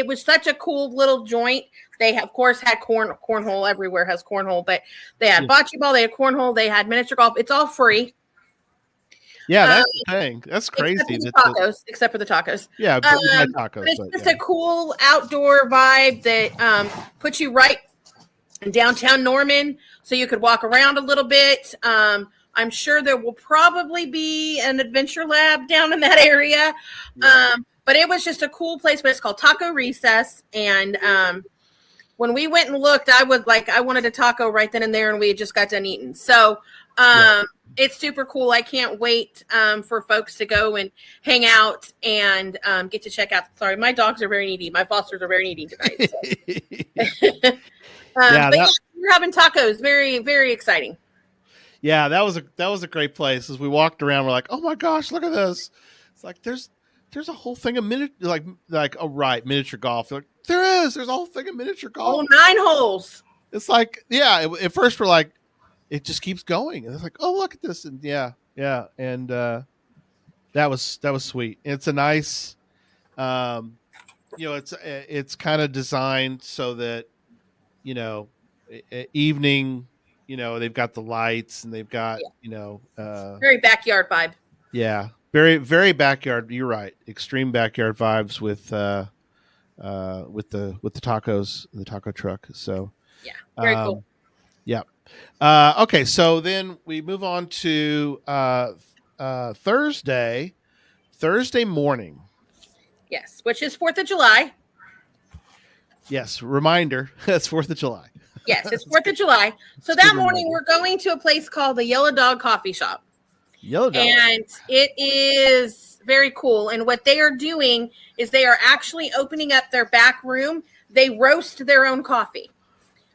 was such a cool little joint. They of course had cornhole. Everywhere has cornhole, but they had bocce ball, they had cornhole, they had miniature golf. It's all free. Yeah, that's the thing. That's crazy. Except for the tacos. Yeah, but we had tacos. It's just a cool outdoor vibe that puts you right in downtown Norman, so you could walk around a little bit. I'm sure there will probably be an adventure lab down in that area. Yeah. But it was just a cool place. But it's called Taco Recess. And when we went and looked, I was like, I wanted a taco right then and there, and we had just got done eating. So it's super cool. I can't wait for folks to go and hang out and get to check out. Sorry, my dogs are very needy. My fosters are very needy tonight. So. We're having tacos. Very, very exciting. Yeah, that was a great place. As we walked around, we're like, oh my gosh, look at this. It's like there's a whole thing of miniature golf. Like, there's a whole thing of miniature golf. Oh, 9 holes. It's like, at first we're like, it just keeps going. And it's like, oh, look at this. And and that was sweet. It's a nice it's kind of designed so that evening. They've got the lights and they've got very backyard vibe. Yeah, very very backyard. You're right. Extreme backyard vibes with the tacos, the taco truck. So yeah, very cool. Yeah. Okay, so then we move on to Thursday morning. Yes, which is 4th of July. Yes, reminder, that's 4th of July. Yes, it's 4th of July. So that morning we're going to a place called the Yellow Dog Coffee Shop. Yellow Dog. And it is very cool. And what they are doing is they are actually opening up their back room. They roast their own coffee.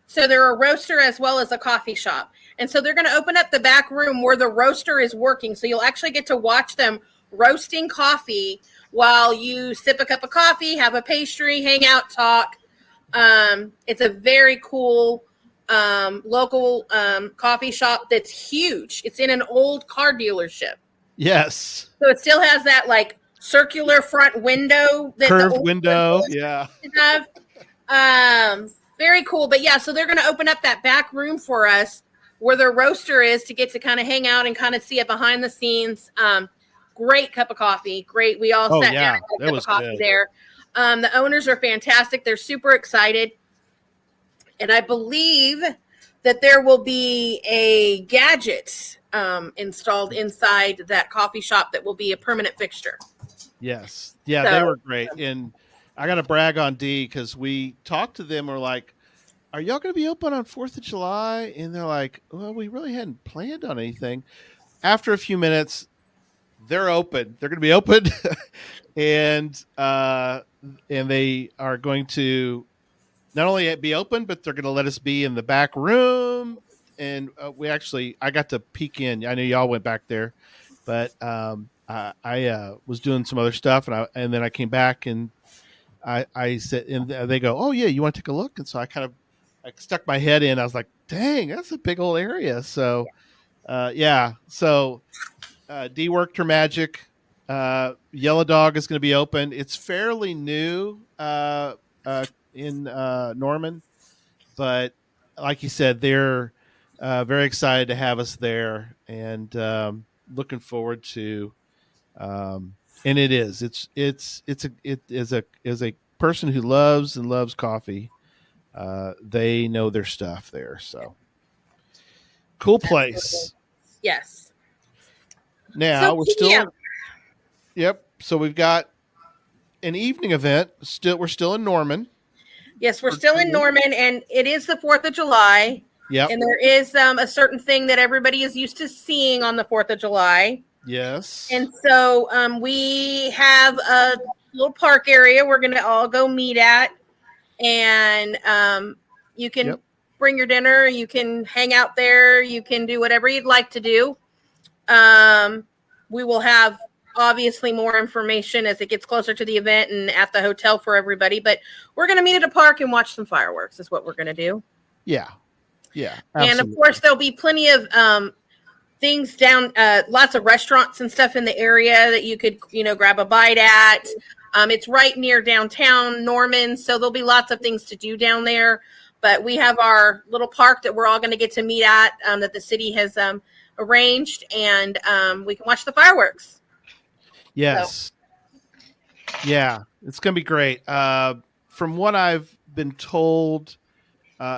So they're a roaster as well as a coffee shop. And so they're going to open up the back room where the roaster is working. So you'll actually get to watch them roasting coffee while you sip a cup of coffee, have a pastry, hang out, talk. It's a very cool local coffee shop that's huge. It's in an old car dealership. Yes. So it still has that like circular front window, that curved window. Yeah. Have. Very cool. But yeah, so they're going to open up that back room for us where their roaster is to get to kind of hang out and kind of see it behind the scenes. Great cup of coffee. Great. We all sat down and had a cup of coffee good. There. The owners are fantastic. They're super excited. And I believe that there will be a gadget installed inside that coffee shop that will be a permanent fixture. Yes. Yeah, they were great. And I got to brag on D because we talked to them. We're like, are y'all going to be open on 4th of July? And they're like, well, we really hadn't planned on anything. After a few minutes, they're open. They're going to be open. and they are going to not only be open, but they're going to let us be in the back room. And I got to peek in. I know y'all went back there, but I was doing some other stuff, and then I came back and I said, and they go, "Oh yeah, you want to take a look?" And so I stuck my head in. I was like, "Dang, that's a big old area." So, yeah. So D worked her magic. Yellow Dog is going to be open. It's fairly new in Norman, but like you said, they're very excited to have us there, and looking forward to. And it is. It is a person who loves coffee. They know their stuff there. So cool place. Yes. Now we're still. Yep. So we've got an evening event. We're still in Norman. Yes, we're still in Norman, and it is the 4th of July. Yep. And there is a certain thing that everybody is used to seeing on the 4th of July. Yes. And so we have a little park area we're going to all go meet at. And you can bring your dinner. You can hang out there. You can do whatever you'd like to do. We will have obviously more information as it gets closer to the event and at the hotel for everybody. But we're going to meet at a park and watch some fireworks is what we're going to do. Yeah. Yeah. Absolutely. And of course, there'll be plenty of things down, lots of restaurants and stuff in the area that you could, grab a bite at. It's right near downtown Norman, so there'll be lots of things to do down there. But we have our little park that we're all going to get to meet at that the city has arranged, and we can watch the fireworks. Yes. So. Yeah, it's going to be great. From what I've been told,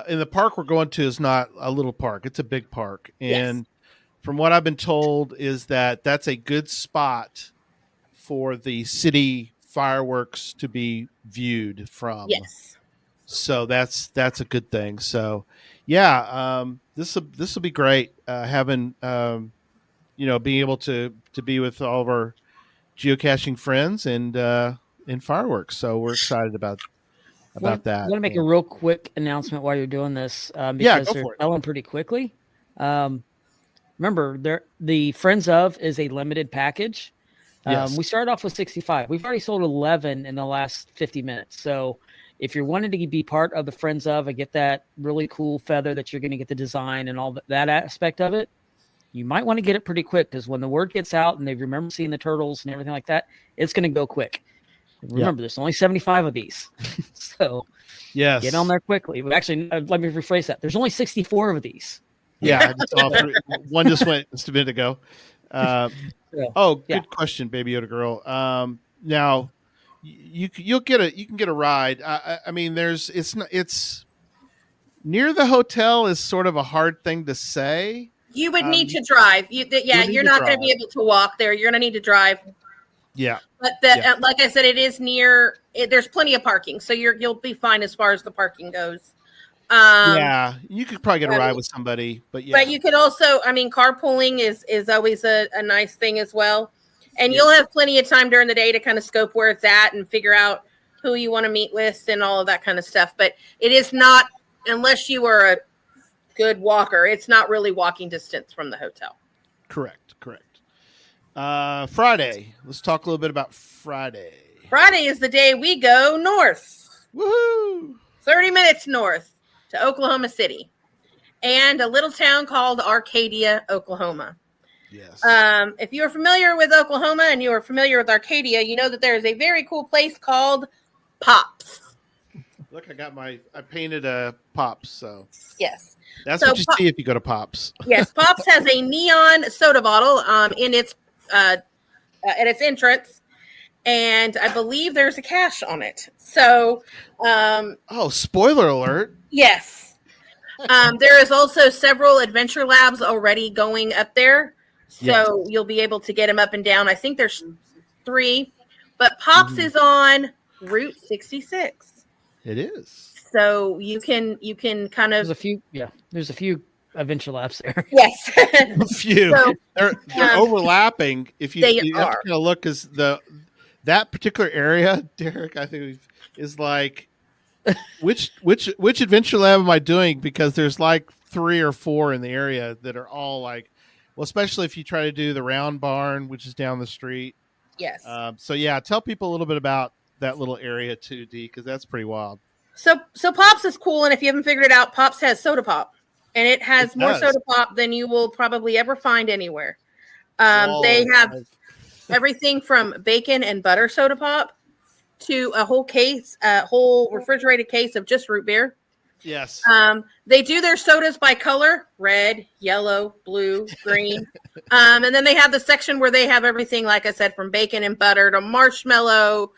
in the park we're going to is not a little park. It's a big park. And from what I've been told is that that's a good spot for the city fireworks to be viewed from. Yes. So that's a good thing. So yeah, this will be great. Having being able to be with all of our geocaching friends and fireworks. So we're excited about that. I'm going to make a real quick announcement while you're doing this because they're selling pretty quickly. Remember, the Friends of is a limited package. We started off with 65. We've already sold 11 in the last 50 minutes. So if you're wanting to be part of the Friends of and get that really cool feather that you're going to get the design and all that aspect of it, you might want to get it pretty quick because when the word gets out and they remember seeing the turtles and everything like that, it's going to go quick. Remember, there's only 75 of these. So Yes. Get on there quickly. But actually, let me rephrase that. There's only 64 of these. Yeah, I just saw one just went just a minute ago. Good question, Baby Yoda girl. Now you can get a ride. I mean, it's near the hotel is sort of a hard thing to say. You would need to drive. You're not going to be able to walk there. You're going to need to drive. Yeah. But like I said, it is near. There's plenty of parking, so you'll be fine as far as the parking goes. You could probably get a ride with somebody, but But you could also, carpooling is always a nice thing as well. And you'll have plenty of time during the day to kind of scope where it's at and figure out who you want to meet with and all of that kind of stuff. But it is not, unless you are a good walker, it's not really walking distance from the hotel. Correct. Friday. Let's talk a little bit about Friday. Friday is the day we go north. Woohoo! 30 minutes north to Oklahoma City and a little town called Arcadia, Oklahoma. Yes. If you are familiar with Oklahoma and you are familiar with Arcadia, you know that there is a very cool place called Pops. Look, I painted a Pops, so yes, that's what you see if you go to Pops. Yes, Pops has a neon soda bottle in its at its entrance, and I believe there's a cache on it. So, spoiler alert! Yes, there is also several adventure labs already going up there, so you'll be able to get them up and down. I think there's 3, but Pops is on Route 66. It is. So you can kind of there's a few adventure labs there. Yes. A few. So, they're overlapping. If you have to kind of look, because that particular area, Derek, I think is like which adventure lab am I doing? Because there's like 3 or 4 in the area that are all like, well, especially if you try to do the Round Barn, which is down the street. Yes. Tell people a little bit about that little area too, D, because that's pretty wild. So Pops is cool, and if you haven't figured it out, Pops has soda pop, and it has more soda pop than you will probably ever find anywhere. They have everything from bacon and butter soda pop to a whole refrigerated case of just root beer. Yes. They do their sodas by color: red, yellow, blue, green. And then they have the section where they have everything, like I said, from bacon and butter to marshmallow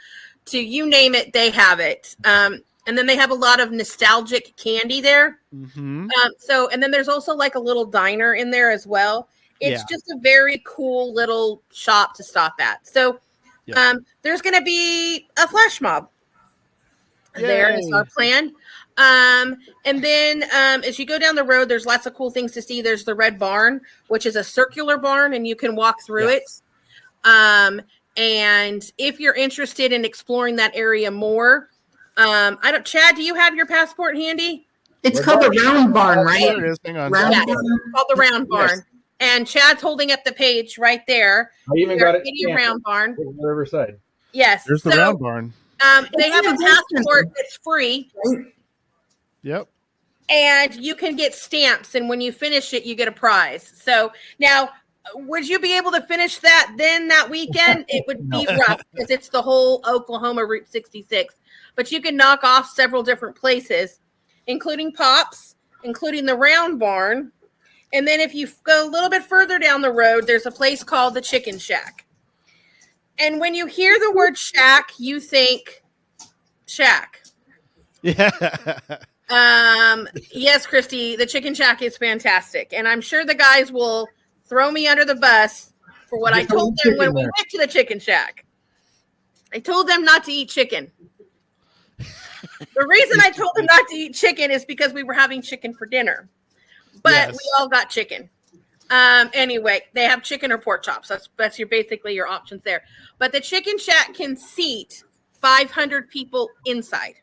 to you name it, they have it. And then they have a lot of nostalgic candy there. Mm-hmm. And then there's also like a little diner in there as well. It's just a very cool little shop to stop at. So there's going to be a flash mob. Yay. There is our plan. And then as you go down the road, there's lots of cool things to see. There's the Red Barn, which is a circular barn, and you can walk through it. And if you're interested in exploring that area more, Chad, do you have your passport handy? It's called the Round Barn, right? There it is. Hang on. It's called the Round Barn. Yes. And Chad's holding up the page right there. I even got it. Round Barn. Riverside. Yes. There's the Round Barn. They have a passport that's free. Yep. And you can get stamps, and when you finish it, you get a prize. So now, would you be able to finish that weekend? It would be rough because it's the whole Oklahoma Route 66. But you can knock off several different places, including Pops, including the Round Barn. And then if you go a little bit further down the road, there's a place called the Chicken Shack. And when you hear the word shack, you think shack. Yeah. Yes, Christy, the Chicken Shack is fantastic. And I'm sure the guys will throw me under the bus for what I told them when we went to the Chicken Shack. I told them not to eat chicken. The reason I told them not to eat chicken is because we were having chicken for dinner. But we all got chicken. Anyway, they have chicken or pork chops. That's basically your options there. But the Chicken Shack can seat 500 people inside.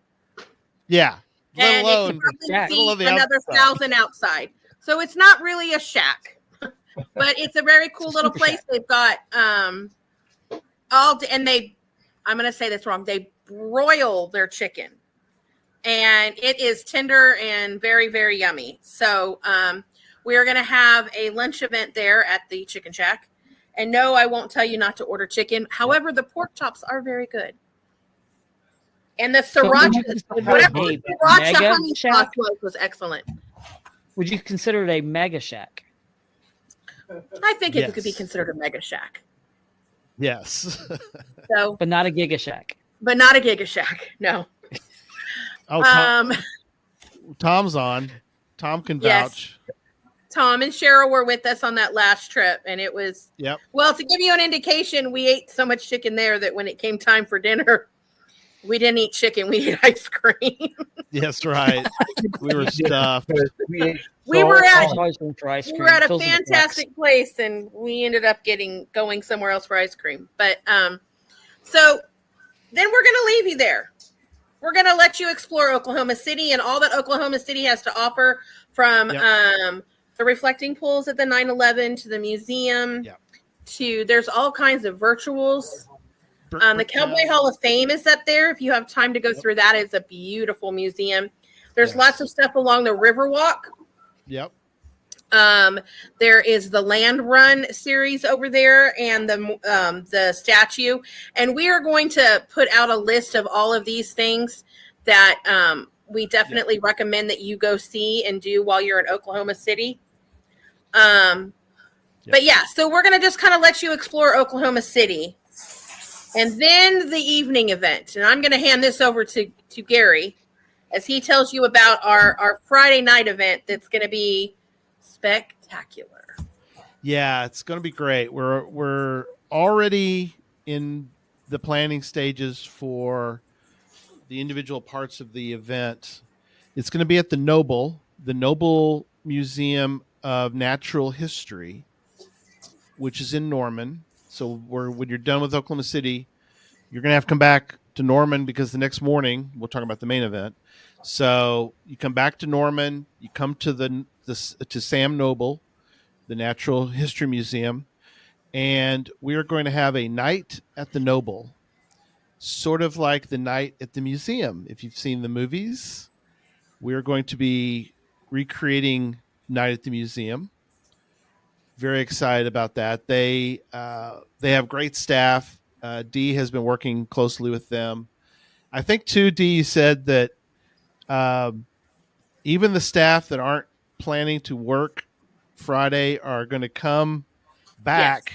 Yeah. And it can seat another 1,000 outside. So it's not really a shack. But it's a very cool little place. They've got I'm going to say this wrong. They broil their chicken. And it is tender and very, very yummy. So we are going to have a lunch event there at the Chicken Shack. And no, I won't tell you not to order chicken. However, the pork chops are very good. And the So would you sriracha, consider whatever it the a sriracha mega honey shack? sauce was excellent. Would you consider it a mega shack? I think it could be Yes. considered a mega shack. Yes. So, But not a giga shack. but not a giga shack. No. Oh, Tom's on. Tom can Yes. vouch. Tom and Cheryl were with us on that last trip, and it was Yep. well, to give you an indication, we ate so much chicken there that when it came time for dinner, we didn't eat chicken, we ate ice cream. Yes, right. We were stuffed. We were at- Always going for ice We cream. were at a Fills in the cracks. fantastic place, and we ended up going somewhere else for ice cream. But so then we're gonna leave you there. We're gonna let you explore Oklahoma City and all that Oklahoma City has to offer, from the reflecting pools at the 9/11 to the museum, to there's all kinds of virtuals. The Cowboy Hall of Fame is up there. If you have time to go through that, it's a beautiful museum. There's lots of stuff along the Riverwalk. Yep. There is the Land Run series over there, and the statue. And we are going to put out a list of all of these things that we definitely recommend that you go see and do while you're in Oklahoma City. But yeah, so we're going to just kind of let you explore Oklahoma City. And then the evening event. And I'm going to hand this over to Gary as he tells you about our Friday night event that's going to be spectacular. Yeah, it's going to be great. We're already in the planning stages for the individual parts of the event. It's going to be at the Noble Museum of Natural History, which is in Norman. So when you're done with Oklahoma City, you're going to have to come back to Norman, because the next morning we'll talk about the main event. So you come back to Norman, you come to to Sam Noble, the Natural History Museum, and we are going to have a night at the Noble, sort of like the night at the museum. If you've seen the movies, we are going to be recreating Night at the Museum. Very excited about that. They have great staff. Dee has been working closely with them. I think too, Dee, you said that even the staff that aren't planning to work Friday are going to come back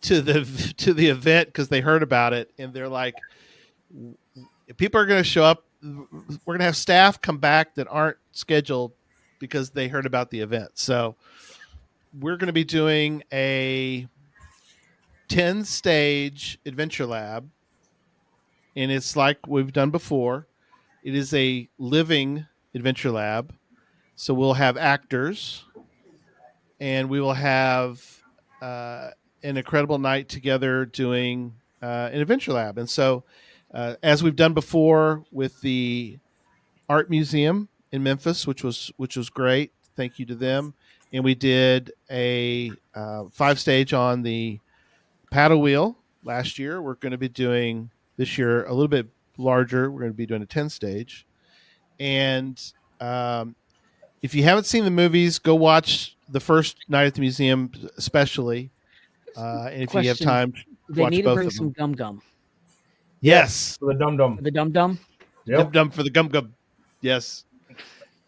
to the event because they heard about it, and they're like, people are going to show up. We're going to have staff come back that aren't scheduled because they heard about the event. So we're going to be doing a 10-stage adventure lab, and it's like we've done before. It is a living adventure lab. So we'll have actors, and we will have an incredible night together doing an adventure lab. And so as we've done before with the art museum in Memphis, which was great. Thank you to them. And we did a 5-stage on the paddle wheel last year. We're going to be doing this year a little bit larger. We're going to be doing a 10-stage. And if you haven't seen the movies, go watch the first Night at the Museum, especially. And if you have time, they watch need to both bring of them. some gum gum. Yes, For the dum dum. The dum dum. Yep. Dum for the gum gum. Yes.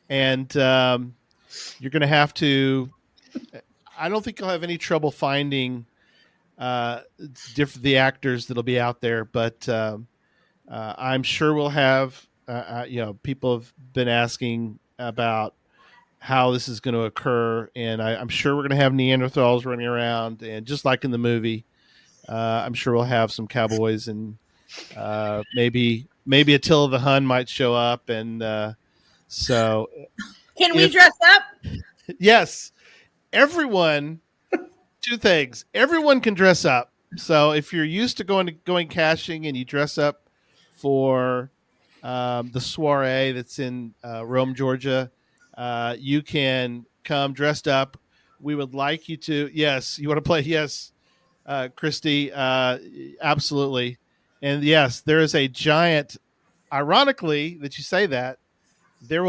And you're going to have to. I don't think you'll have any trouble finding the actors that'll be out there, but I'm sure we'll have. People have been asking about how this is going to occur, and I'm sure we're going to have Neanderthals running around, and just like in the movie, I'm sure we'll have some cowboys, and maybe Attila the Hun might show up, and so. Can we dress up? Yes, everyone. 2 things: everyone can dress up. So if you're used to going caching and you dress up for the soiree that's in Rome, Georgia, you can come dressed up. We would like you to. Yes, you want to play? Yes, Christy, absolutely. And yes, there is a giant. Ironically, that you say that, there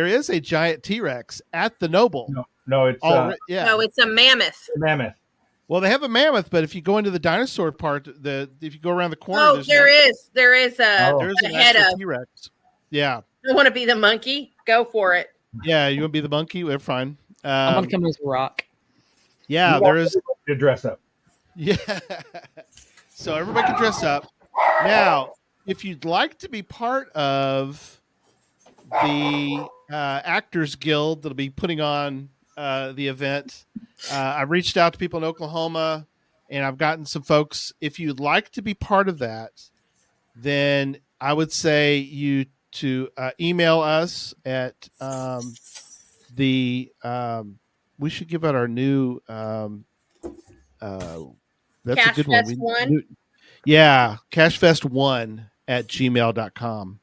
is a giant T-Rex at the Noble. No, it's Yeah. No, it's a mammoth. mammoth. Well, they have a mammoth, but if you go into the dinosaur part, if you go around the corner, Oh, there is there's a an head actual of. T-Rex. Yeah, You want to be the monkey? Go for it. yeah. You want to be the monkey? We're fine. I'm gonna come as a rock. Yeah, You there want is. everybody to dress up. Yeah. So everybody can dress up. Now, if you'd like to be part of the Actors Guild that'll be putting on the event, I reached out to people in Oklahoma, and I've gotten some folks. If you'd like to be part of that, then I would say you to email us at the. We should give out our new. That's a good one. CacheFest 1. Yeah, CacheFest1 @gmail.com.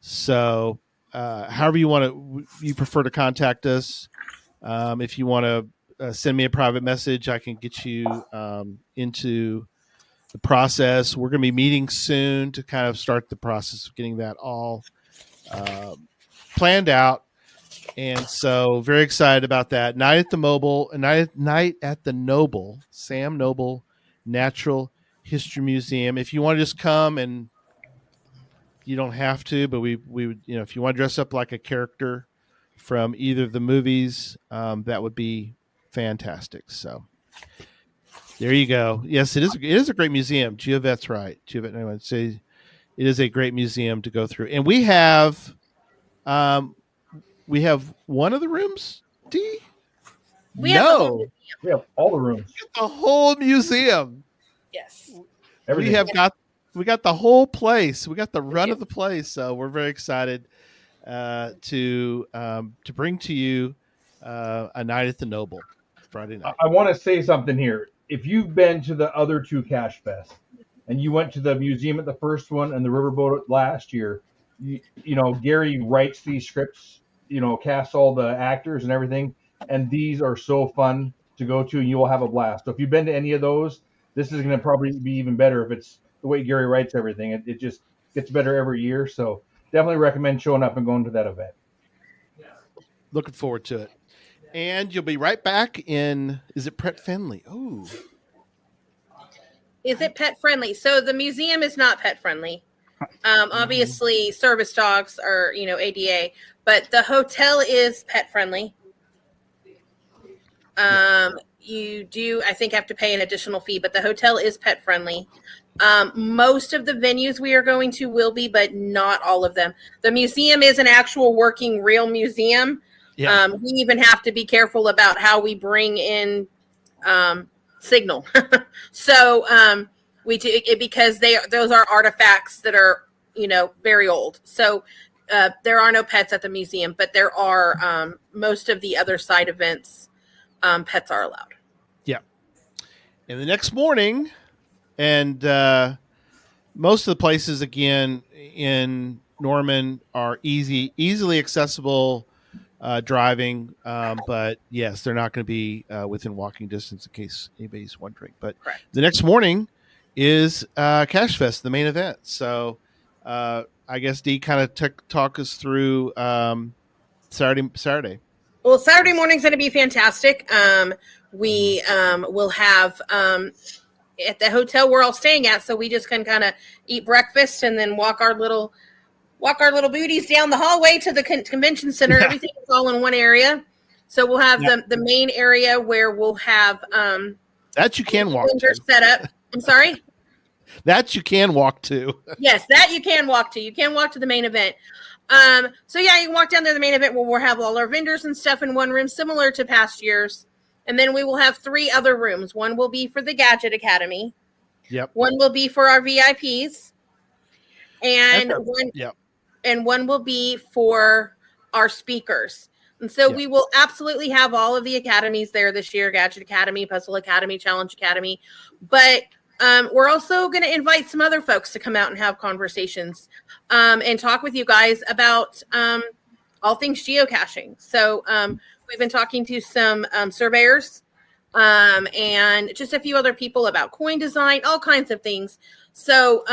So, however you prefer to contact us. If you want to send me a private message, I can get you into the process. We're going to be meeting soon to kind of start the process of getting that all planned out. And so very excited about that. Night at the Noble, Sam Noble Natural History Museum. If you want to just come, and you don't have to, but we would, if you want to dress up like a character from either of the movies, that would be fantastic. So there you go. Yes, it is a great museum. Giovette's right. Giovet, I would say it is a great museum to go through. And we have one of the rooms, D? We have the whole We have all the rooms. The whole museum. Yes. Everything. We got the whole place. We got the run of the place. So we're very excited to bring to you a Night at the Noble Friday night. I want to say something here. If you've been to the other two CacheFests and you went to the museum at the first one and the riverboat last year, you know, Gary writes these scripts, casts all the actors and everything. And these are so fun to go to, and you will have a blast. So if you've been to any of those, this is going to probably be even better if it's the way Gary writes everything. It just gets better every year. So definitely recommend showing up and going to that event. Looking forward to it. And you'll be right back in, is it Pet Friendly? Oh. Is it pet friendly? So the museum is not pet friendly. Obviously, service dogs are, ADA, but the hotel is pet friendly. You do, I think, have to pay an additional fee, but the hotel is pet friendly. Most of the venues we are going to will be, but not all of them. The museum is an actual working real museum. Yeah. We even have to be careful about how we bring in signal. So we do it because those are artifacts that are, very old. So there are no pets at the museum, but there are most of the other side events. Pets are allowed. Yeah. And the next morning, and most of the places, again, in Norman are easily accessible driving. But yes, they're not going to be within walking distance in case anybody's wondering. But Correct. The next morning is CacheFest, the main event. So I guess Dee kind of talk us through Saturday. Well, Saturday morning's going to be fantastic. We will have at the hotel we're all staying at, so we just can kind of eat breakfast and then walk our little booties down the hallway to the convention center. Yeah. Everything is all in one area. So we'll have the main area where we'll have that you can walk to. Set up. I'm sorry. That you can walk to. Yes, that you can walk to. You can walk to the main event. So yeah, you can walk down there to the main event where we'll have all our vendors and stuff in one room, similar to past years. And then we will have 3 other rooms. One will be for the Gadget Academy. Yep. One will be for our VIPs. And one will be for our speakers. And so we will absolutely have all of the academies there this year, Gadget Academy, Puzzle Academy, Challenge Academy. But we're also going to invite some other folks to come out and have conversations and talk with you guys about all things geocaching. So we've been talking to some surveyors and just a few other people about coin design, all kinds of things. So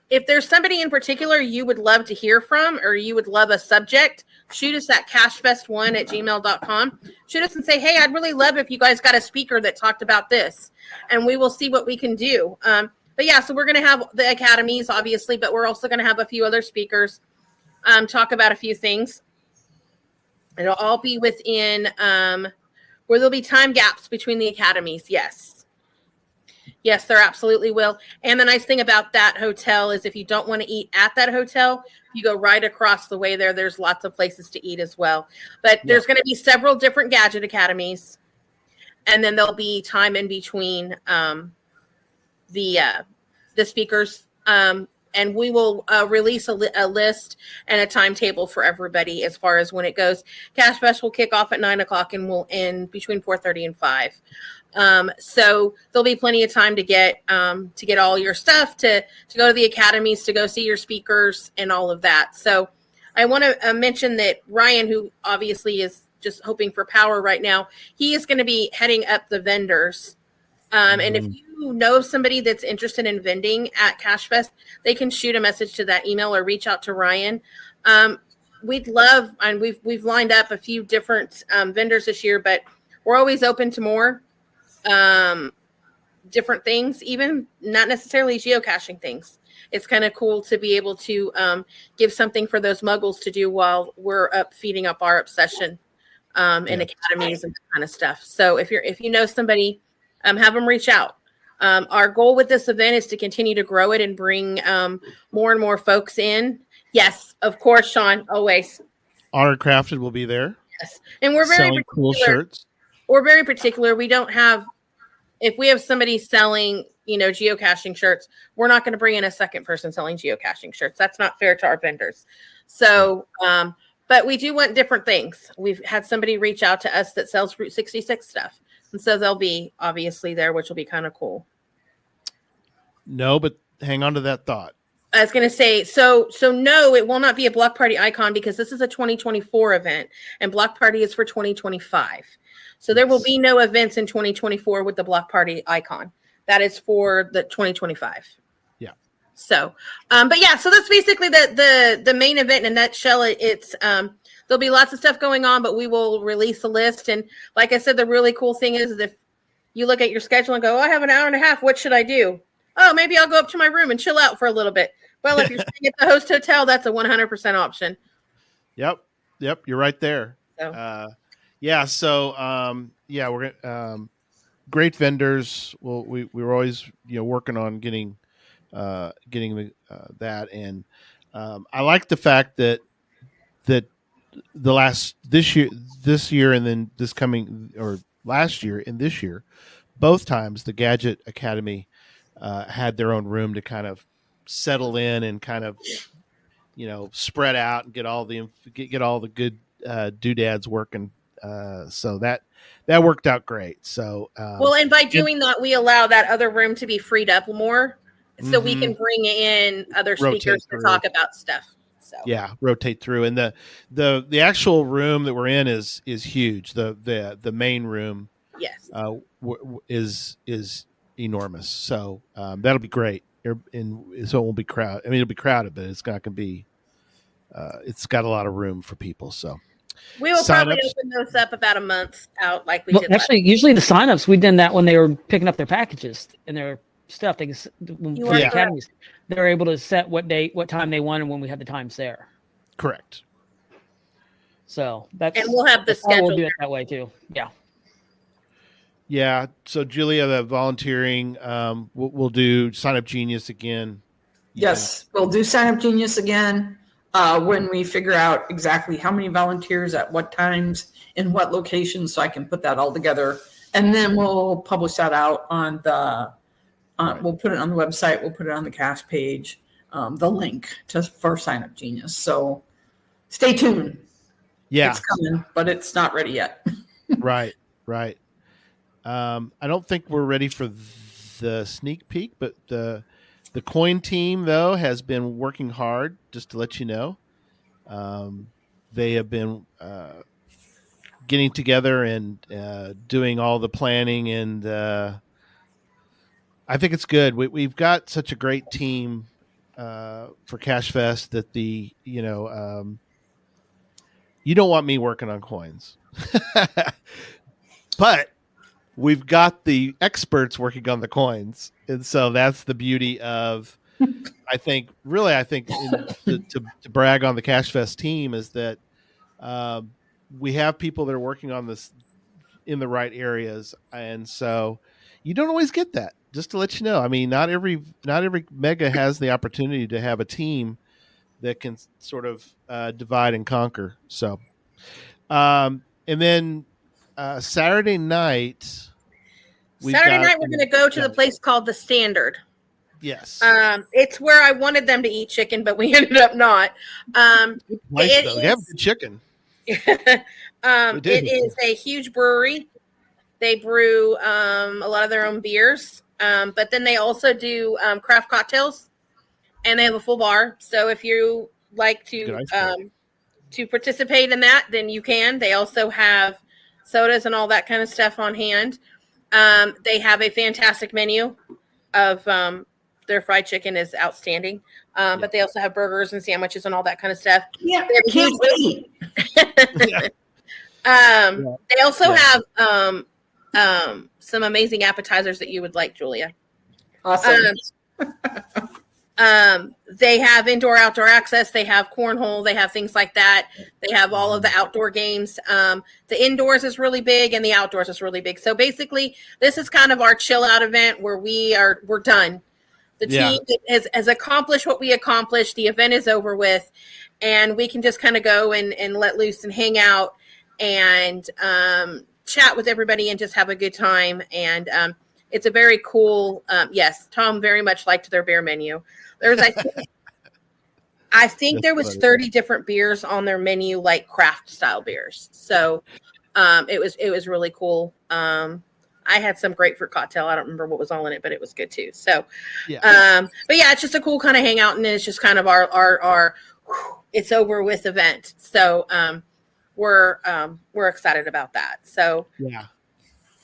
if there's somebody in particular you would love to hear from or you would love a subject, shoot us at cachefest1@gmail.com. Shoot us and say, hey, I'd really love if you guys got a speaker that talked about this, and we will see what we can do. But yeah, so we're going to have the academies, obviously, but we're also going to have a few other speakers talk about a few things. It'll all be within where there'll be time gaps between the academies. Yes, there absolutely will. And the nice thing about that hotel is if you don't want to eat at that hotel, you go right across the way there. There's lots of places to eat as well. But there's going to be several different gadget academies. And then there'll be time in between the speakers. And we will release a list and a timetable for everybody as far as when it goes. CacheFest will kick off at 9:00 and will end between 4:30 and 5. So there'll be plenty of time to get all your stuff, to go to the academies, to go see your speakers and all of that. So I want to mention that Ryan, who obviously is just hoping for power right now, he is going to be heading up the vendors. And if you know somebody that's interested in vending at CacheFest, they can shoot a message to that email or reach out to Ryan. We'd love, and we've lined up a few different vendors this year, but we're always open to more different things, even not necessarily geocaching things. It's kind of cool to be able to give something for those muggles to do while we're up feeding up our obsession in academies and that kind of stuff. So if you know somebody, have them reach out. Our goal with this event is to continue to grow it and bring more and more folks in. Yes, of course, Sean, always. Honor Crafted will be there. Yes, and we're very selling cool shirts. We're very particular. We don't have, if we have somebody selling, geocaching shirts, we're not going to bring in a second person selling geocaching shirts. That's not fair to our vendors. So, but we do want different things. We've had somebody reach out to us that sells Route 66 stuff. And so they'll be obviously there, which will be kind of cool. No, but hang on to that thought. I was going to say, so no, it will not be a Block Party icon because this is a 2024 event and Block Party is for 2025. So there will be no events in 2024 with the Block Party icon. That is for the 2025. Yeah. So, but yeah, so that's basically the main event in a nutshell. It's, there'll be lots of stuff going on, but we will release a list. And like I said, the really cool thing is if you look at your schedule and go, I have an hour and a half, what should I do? Oh, maybe I'll go up to my room and chill out for a little bit. Well, if you're staying at the host hotel, that's a 100% option. Yep. You're right there. So. We're great vendors. Well, we were always working on getting that, and I like the fact that this year and then this coming, or last year and this year, both times the Gadget Academy had their own room to kind of settle in and kind of spread out and get all the good doodads working. So that worked out great. So and by doing that, we allow that other room to be freed up more, so we can bring in other speakers to talk about stuff. So rotate through, and the actual room that we're in is huge. The main room, yes, is enormous. So that'll be great. So it won't be crowded. I mean, it'll be crowded, but it's not going to be. It's got a lot of room for people. So we will probably open those up about a month out, like we did. Actually, usually the signups we did that when they were picking up their packages and their stuff. They academies, they're able to set what date, what time they want, and when we have the times there. Correct. So and we'll have the schedule. We'll do it that way too. Yeah. Yeah. So Julia, the volunteering, we'll do Sign Up Genius again. Yes, we'll do Sign Up Genius again when we figure out exactly how many volunteers at what times in what locations, so I can put that all together, and then we'll publish that out on the. We'll put it on the website. We'll put it on the cast page. The link for Sign Up Genius. So stay tuned. Yeah, it's coming, but it's not ready yet. Right. I don't think we're ready for the sneak peek, but the coin team though has been working hard. Just to let you know, they have been getting together and doing all the planning, and I think it's good. We've got such a great team for CacheFest that You don't want me working on coins. But we've got the experts working on the coins. And so that's the beauty of, I think to brag on the CacheFest team is that we have people that are working on this in the right areas. And so you don't always get that. Just to let you know, I mean, not every mega has the opportunity to have a team that can sort of divide and conquer. So, and then Saturday night, We're going to go to the place called the Standard. Yes. It's where I wanted them to eat chicken, but we ended up not. Nice though. They have good chicken. It is a huge brewery. They brew a lot of their own beers, but then they also do craft cocktails, and they have a full bar. So if you like to participate in that, then you can. They also have sodas and all that kind of stuff on hand. They have a fantastic menu of their fried chicken is outstanding, but they also have burgers and sandwiches and all that kind of stuff. Yeah, can't wait. They also have some amazing appetizers that you would like, Julia. Awesome. They have indoor outdoor access. They have cornhole. They have things like that. They have all of the outdoor games. The indoors is really big and the outdoors is really big. So basically, this is kind of our chill out event where we're done. The team has accomplished what we accomplished. The event is over with, and we can just kind of go and let loose and hang out and chat with everybody and just have a good time. And it's a very cool. Yes, Tom very much liked their beer menu. I think there was 30 different beers on their menu, like craft style beers. So it was really cool. I had some grapefruit cocktail. I don't remember what was all in it, but it was good too. So, but yeah, it's just a cool kind of hangout, and it's just kind of our it's over with event. So we're excited about that. So yeah,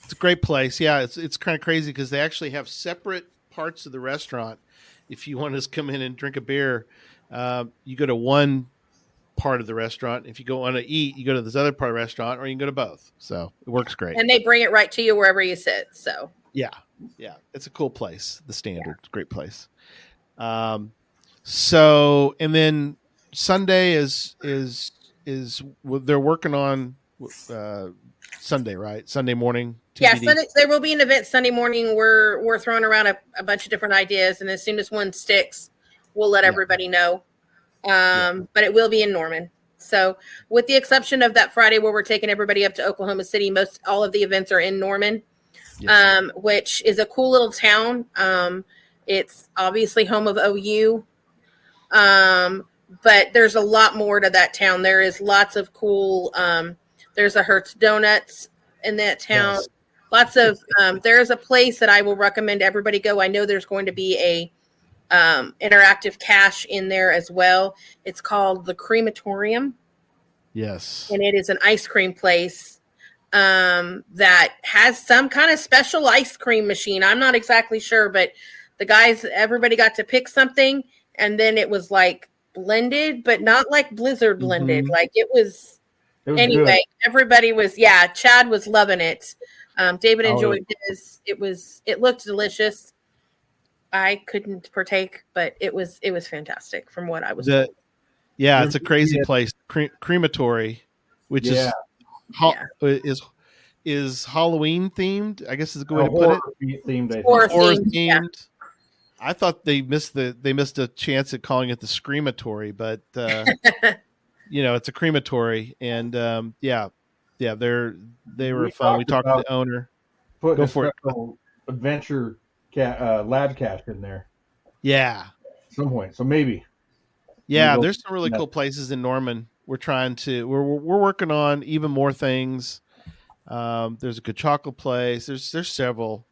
it's a great place. Yeah, it's kind of crazy because they actually have separate parts of the restaurant. If you want to come in and drink a beer, you go to one part of the restaurant. If you want to eat, you go to this other part of the restaurant, or you can go to both. So it works great. And they bring it right to you wherever you sit. So yeah, it's a cool place. The Standard, great place. So and then Sunday is they're working on Sunday, right? Sunday morning. TBD. Yeah, Sunday, there will be an event Sunday morning. We're throwing around a bunch of different ideas, and as soon as one sticks, we'll let everybody know. But it will be in Norman. So with the exception of that Friday where we're taking everybody up to Oklahoma City, all of the events are in Norman, which is a cool little town. It's obviously home of OU. But there's a lot more to that town. There is lots of cool, there's a Hertz Donuts in that town. Yes. Lots of, there is a place that I will recommend everybody go. I know there's going to be a interactive cache in there as well. It's called the Crematorium. Yes. And it is an ice cream place that has some kind of special ice cream machine. I'm not exactly sure, but everybody got to pick something, and then it was like blended, but not like Blizzard blended. Mm-hmm. Like it was anyway, good. Everybody was, Chad was loving it. David enjoyed his. It looked delicious. I couldn't partake, but it was fantastic from what I was told. Yeah, it's a crazy place. Crematory, which is Halloween themed. I guess is a good way to put it. Horror themed. Yeah. I thought they missed a chance at calling it the Screamatory, but it's a crematory, and they were fun. We talked to the owner. Go for it. Adventure lab cache in there. Yeah. At some point. So maybe. Yeah, there's some really cool places in Norman. We're working on even more things. There's a good chocolate place. There's several.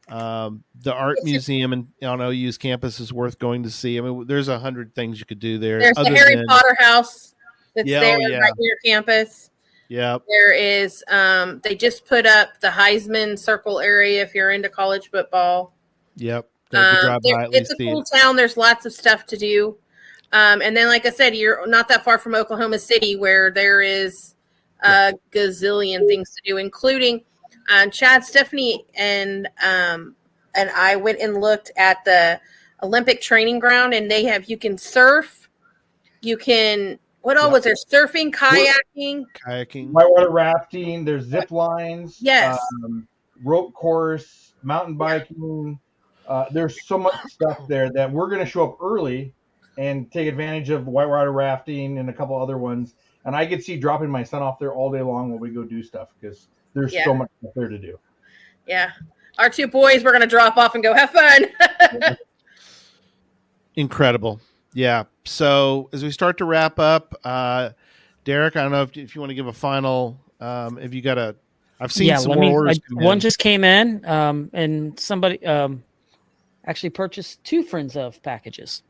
The art museum on OU's campus is worth going to see. I mean, there's 100 things you could do there. There's the Harry Potter house that's right near campus. Yeah. There is, they just put up the Heisman Circle area if you're into college football. Yep. It's a cool town. There's lots of stuff to do. And then, like I said, you're not that far from Oklahoma City, where there is a gazillion things to do, including Chad, Stephanie, and I went and looked at the Olympic training ground, and you can surf, you can, what all was there? Surfing, kayaking, whitewater rafting. There's zip lines. Yes. Rope course, mountain biking. There's so much stuff there that we're going to show up early and take advantage of whitewater rafting and a couple other ones. And I could see dropping my son off there all day long while we go do stuff because there's so much stuff there to do. Yeah. Our two boys were going to drop off and go have fun. Incredible. Yeah. So as we start to wrap up, Derek, I don't know if you want to give a final, if you got I've seen some more orders. One just came in, and somebody actually purchased 2 Friends of packages.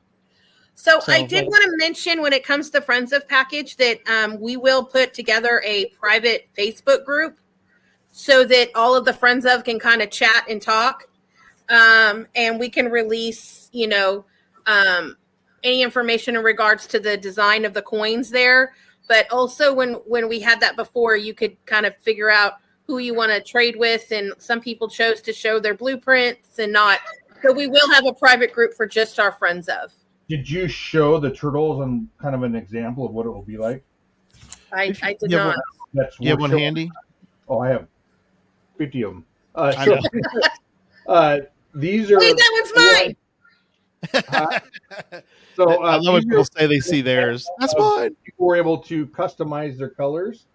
So I did want to mention, when it comes to Friends of Package, that we will put together a private Facebook group so that all of the Friends of can kind of chat and talk. And we can release, any information in regards to the design of the coins there. But also when we had that before, you could kind of figure out who you want to trade with. And some people chose to show their blueprints and not. So we will have a private group for just our Friends of. Did you show the turtles and kind of an example of what it will be like? I did not. You have one handy? Oh, I have 50 of them. These are. Wait, that one's mine. So I love when people say they see theirs. That's mine. People were able to customize their colors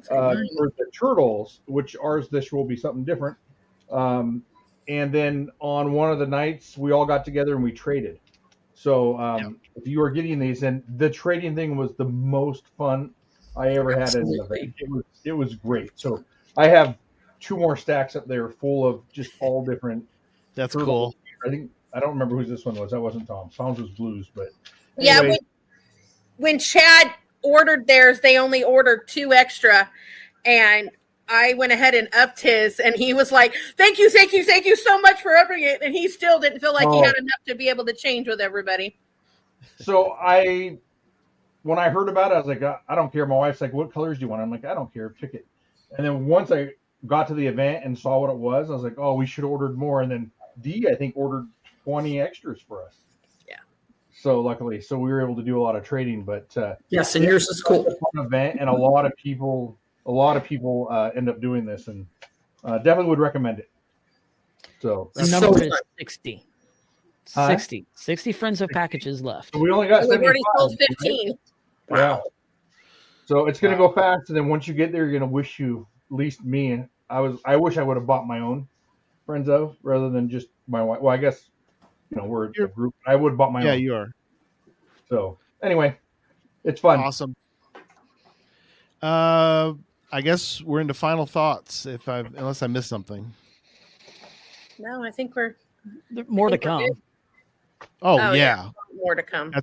for the turtles, which this will be something different. And then on one of the nights, we all got together and we traded. So if you are getting these, and the trading thing was the most fun I ever had at an event. It was great. So I have 2 more stacks up there full of just all different. That's cool. I don't remember who this one was. That wasn't Tom. Tom's was Blues, but anyway. Yeah. When Chad ordered theirs, they only ordered 2 extra, and I went ahead and upped his, and he was like, thank you so much for upping it. And he still didn't feel like he had enough to be able to change with everybody. So when I heard about it, I was like, I don't care. My wife's like, what colors do you want? I'm like, I don't care. Pick it. And then once I got to the event and saw what it was, I was like, oh, we should have ordered more. And then Dee, I think, ordered 20 exters for us. Yeah. So luckily, we were able to do a lot of trading, but yes, and yours is cool. Fun event, and a lot of people end up doing this, and definitely would recommend it. So the number is 60. 60 Friends of packages left. So we only got. We've already sold 15. Wow. Yeah. So it's going to go fast, and then once you get there, you're going to wish you, at least me, I wish I would have bought my own Friends of rather than just my wife. Well, I guess we're a group. I would have bought my own. Yeah, you are. So anyway, it's fun. Awesome. I guess we're into final thoughts. Unless I missed something. No, I think we're more to come. Oh yeah, more to come.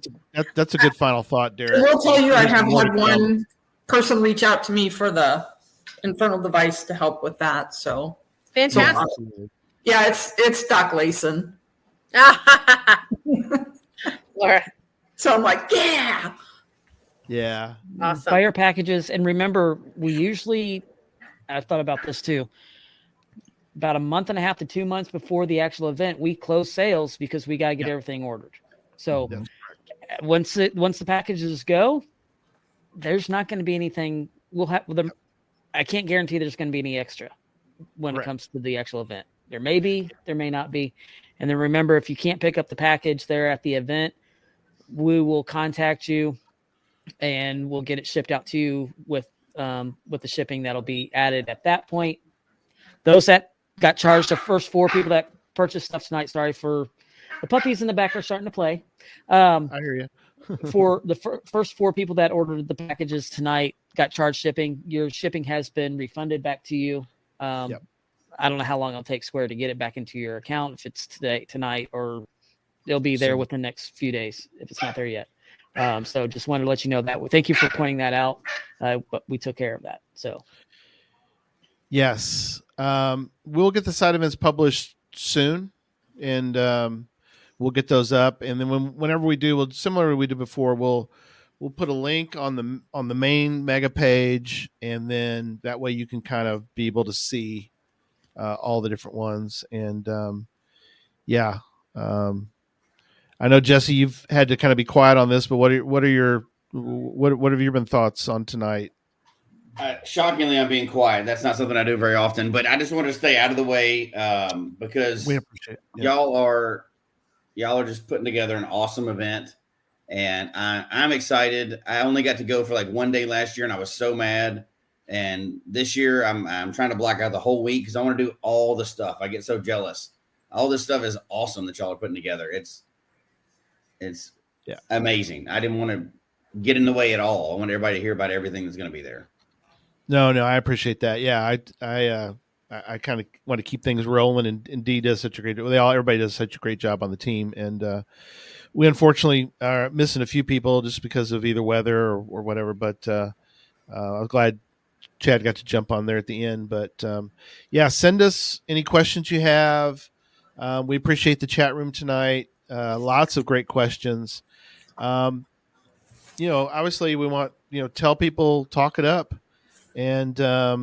That's a good final thought, Derek. I will tell you, I have had one person reach out to me for the infernal device to help with that. So fantastic. Yeah, it's Doc Layson. Laura. So I'm like, yeah. Yeah. Awesome. Buy your packages. And remember, I thought about this too. About a month and a half to 2 months before the actual event, we close sales because we got to get everything ordered. So once the packages go, there's not going to be anything. I can't guarantee there's going to be any extra when it comes to the actual event. There may be, there may not be. And then remember, if you can't pick up the package there at the event, we will contact you and we'll get it shipped out to you with the shipping that'll be added at that point. Those that got charged, the first 4 people that purchased stuff tonight, sorry for the puppies in the back are starting to play. I hear you. For the first 4 people that ordered the packages tonight, got charged shipping. Your shipping has been refunded back to you. I don't know how long it'll take Square to get it back into your account, if it's tonight, or it'll be there within the next few days if it's not there yet. So just wanted to let you know that. Thank you for pointing that out. But we took care of that. So yes, we'll get the side events published soon, and we'll get those up, and then whenever we do, we'll similar to we did before. We'll put a link on the main mega page, and then that way you can kind of be able to see all the different ones. And yeah, I know Jesse, you've had to kind of be quiet on this, but what have your been thoughts on tonight? Shockingly, I'm being quiet. That's not something I do very often, but I just want to stay out of the way because We appreciate it. Yeah. y'all are just putting together an awesome event, and I'm excited. I only got to go for like one day last year, and I was so mad. And this year, I'm trying to block out the whole week because I want to do all the stuff. I get so jealous. All this stuff is awesome that y'all are putting together. It's amazing. I didn't want to get in the way at all. I want everybody to hear about everything that's going to be there. No, I appreciate that. Yeah, I kind of want to keep things rolling, and Dee does such a great. Everybody does such a great job on the team, and we unfortunately are missing a few people just because of either weather or whatever. But I was glad Chad got to jump on there at the end. But yeah, send us any questions you have. We appreciate the chat room tonight. Lots of great questions. Obviously we want tell people, talk it up. And, I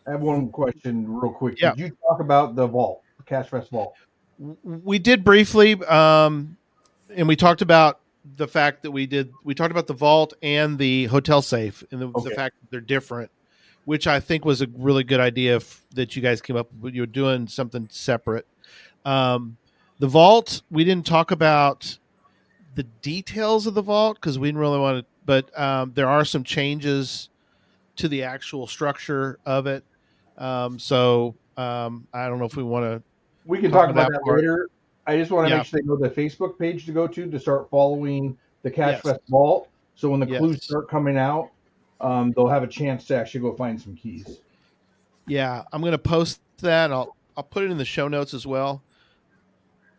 have one question real quick. Yeah. Did you talk about the vault, the CacheFest vault? We did briefly. And we talked about the fact that we talked about the vault and the hotel safe and the fact that they're different, which I think was a really good idea that you guys came up with. You were doing something separate. The vault, we didn't talk about the details of the vault because we didn't really want to, but there are some changes to the actual structure of it. So I don't know if we want to. We can talk about that later. I just want to make sure they know the Facebook page to go to start following the CacheFest vault. So when the clues start coming out, they'll have a chance to actually go find some keys. Yeah, I'm going to post that. I'll put it in the show notes as well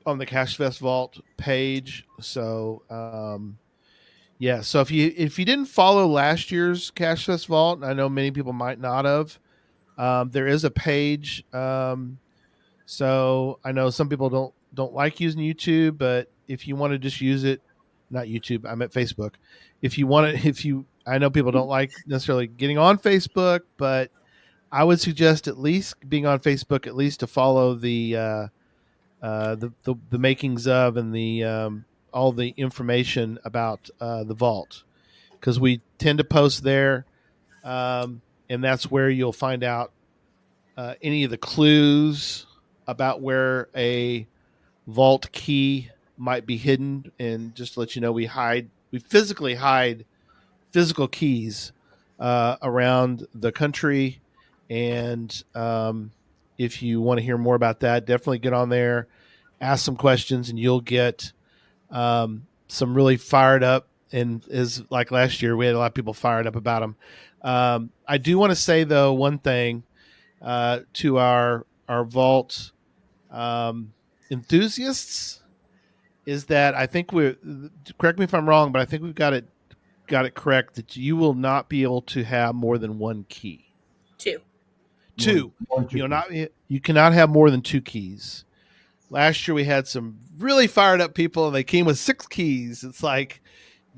on the CacheFest vault page. So so if you didn't follow last year's CacheFest vault, and I know many people might not have, there is a page. So I know some people don't like using YouTube, but if you want to just use it, not YouTube, I'm at Facebook. If you want to, I know people don't like necessarily getting on Facebook, but I would suggest at least being on Facebook, at least to follow the makings of and the all the information about the vault, because we tend to post there, and that's where you'll find out any of the clues about where a vault key might be hidden. And just to let you know, we physically hide physical keys around the country. And if you want to hear more about that, definitely get on there, ask some questions, and you'll get some really fired up. And is like last year, we had a lot of people fired up about them. I do want to say though, one thing to our vault enthusiasts is that I think correct me if I'm wrong, but I think we've got it correct that you will not be able to have more than one key. Two. You cannot have more than two keys. Last year we had some really fired up people and they came with 6 keys. It's like,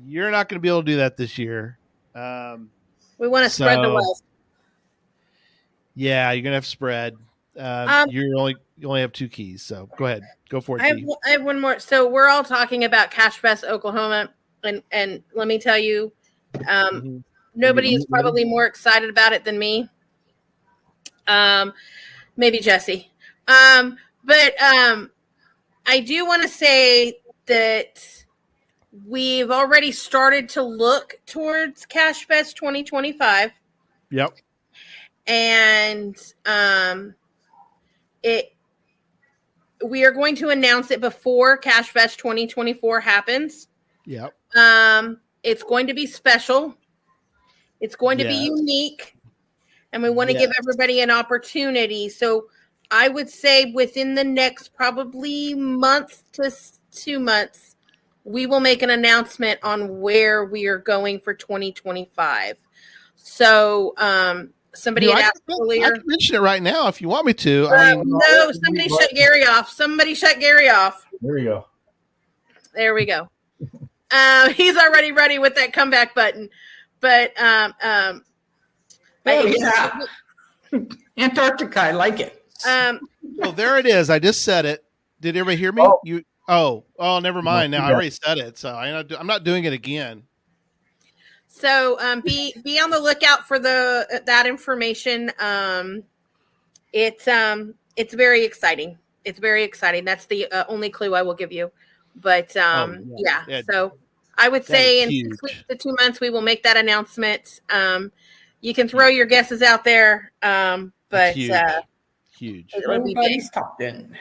you're not going to be able to do that this year. We want to spread the wealth. Yeah, you're going to have to spread. You only have 2 keys. So go ahead. Go for it. I have one more. So we're all talking about CacheFest Oklahoma. And let me tell you, nobody is probably more excited about it than me. Maybe Jesse. But I do want to say that we've already started to look towards CacheFest 2025. Yep. And we are going to announce it before CacheFest 2024 happens. Yep. It's going to be special. It's going to be unique. And we want to give everybody an opportunity. So I would say within the next probably month to 2 months, we will make an announcement on where we are going for 2025. So Somebody had asked I earlier. can mention it right now if you want me to. No, somebody shut Gary off. Somebody shut Gary off. There you go. There we go. He's already ready with that comeback button. But yeah. Antarctica, I like it. Well, there it is. I just said it. Did everybody hear me? Oh. Never mind. Now I already said it, so I'm not doing it again. So be on the lookout for that information. It's very exciting. It's very exciting. That's the only clue I will give you. But yeah. So I would say in 6 weeks to 2 months we will make that announcement. You can throw your guesses out there, but huge. Everybody's top in.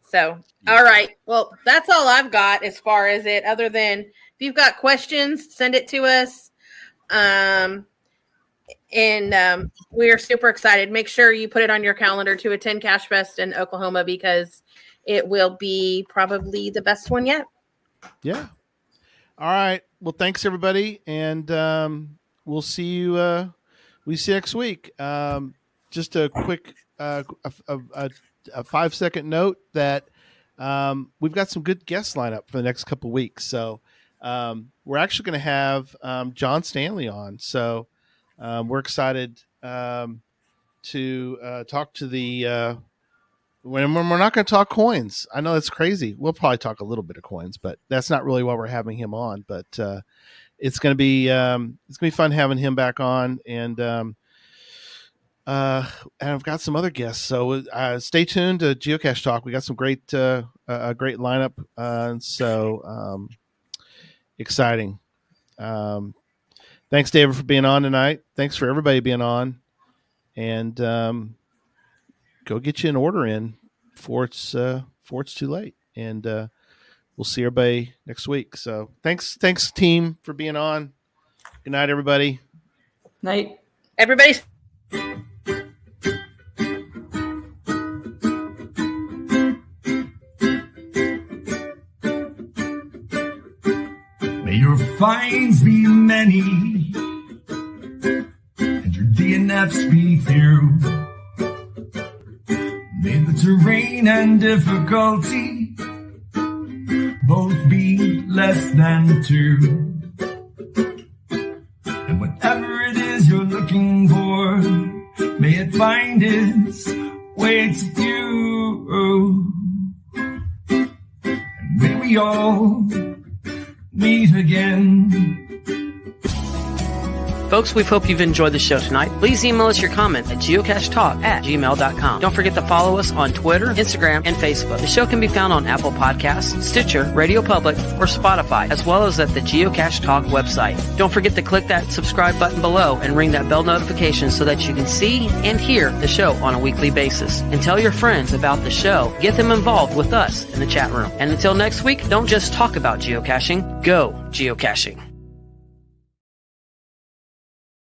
So, all right. Well, that's all I've got as far as it. Other than if you've got questions, send it to us. And we are super excited. Make sure you put it on your calendar to attend CacheFest in Oklahoma because it will be probably the best one yet. Yeah. All right. Well, thanks everybody, and we'll see you. We see you next week. Just a quick, a 5-second note that we've got some good guests lined up for the next couple of weeks. So we're actually going to have John Stanley on. So we're excited to talk to the. When we're not going to talk coins. I know that's crazy. We'll probably talk a little bit of coins, but that's not really why we're having him on. But it's going to be fun having him back on, and I've got some other guests. So stay tuned to Geocache Talk. We got some great lineup, and so exciting. Thanks, David, for being on tonight. Thanks for everybody being on, and go get you an order in before it's too late. And we'll see everybody next week. So thanks team for being on. Good night, everybody. Night. Everybody's. May your finds be many and your DNFs be few. May the terrain and difficulty both be less than 2. And whatever it is you're looking for, may it find its way to you. And may we all meet again. Folks, we hope you've enjoyed the show tonight. Please email us your comment at geocachetalk@gmail.com. Don't forget to follow us on Twitter, Instagram, and Facebook. The show can be found on Apple Podcasts, Stitcher, Radio Public, or Spotify, as well as at the Geocache Talk website. Don't forget to click that subscribe button below and ring that bell notification so that you can see and hear the show on a weekly basis. And tell your friends about the show. Get them involved with us in the chat room. And until next week, don't just talk about geocaching, go geocaching.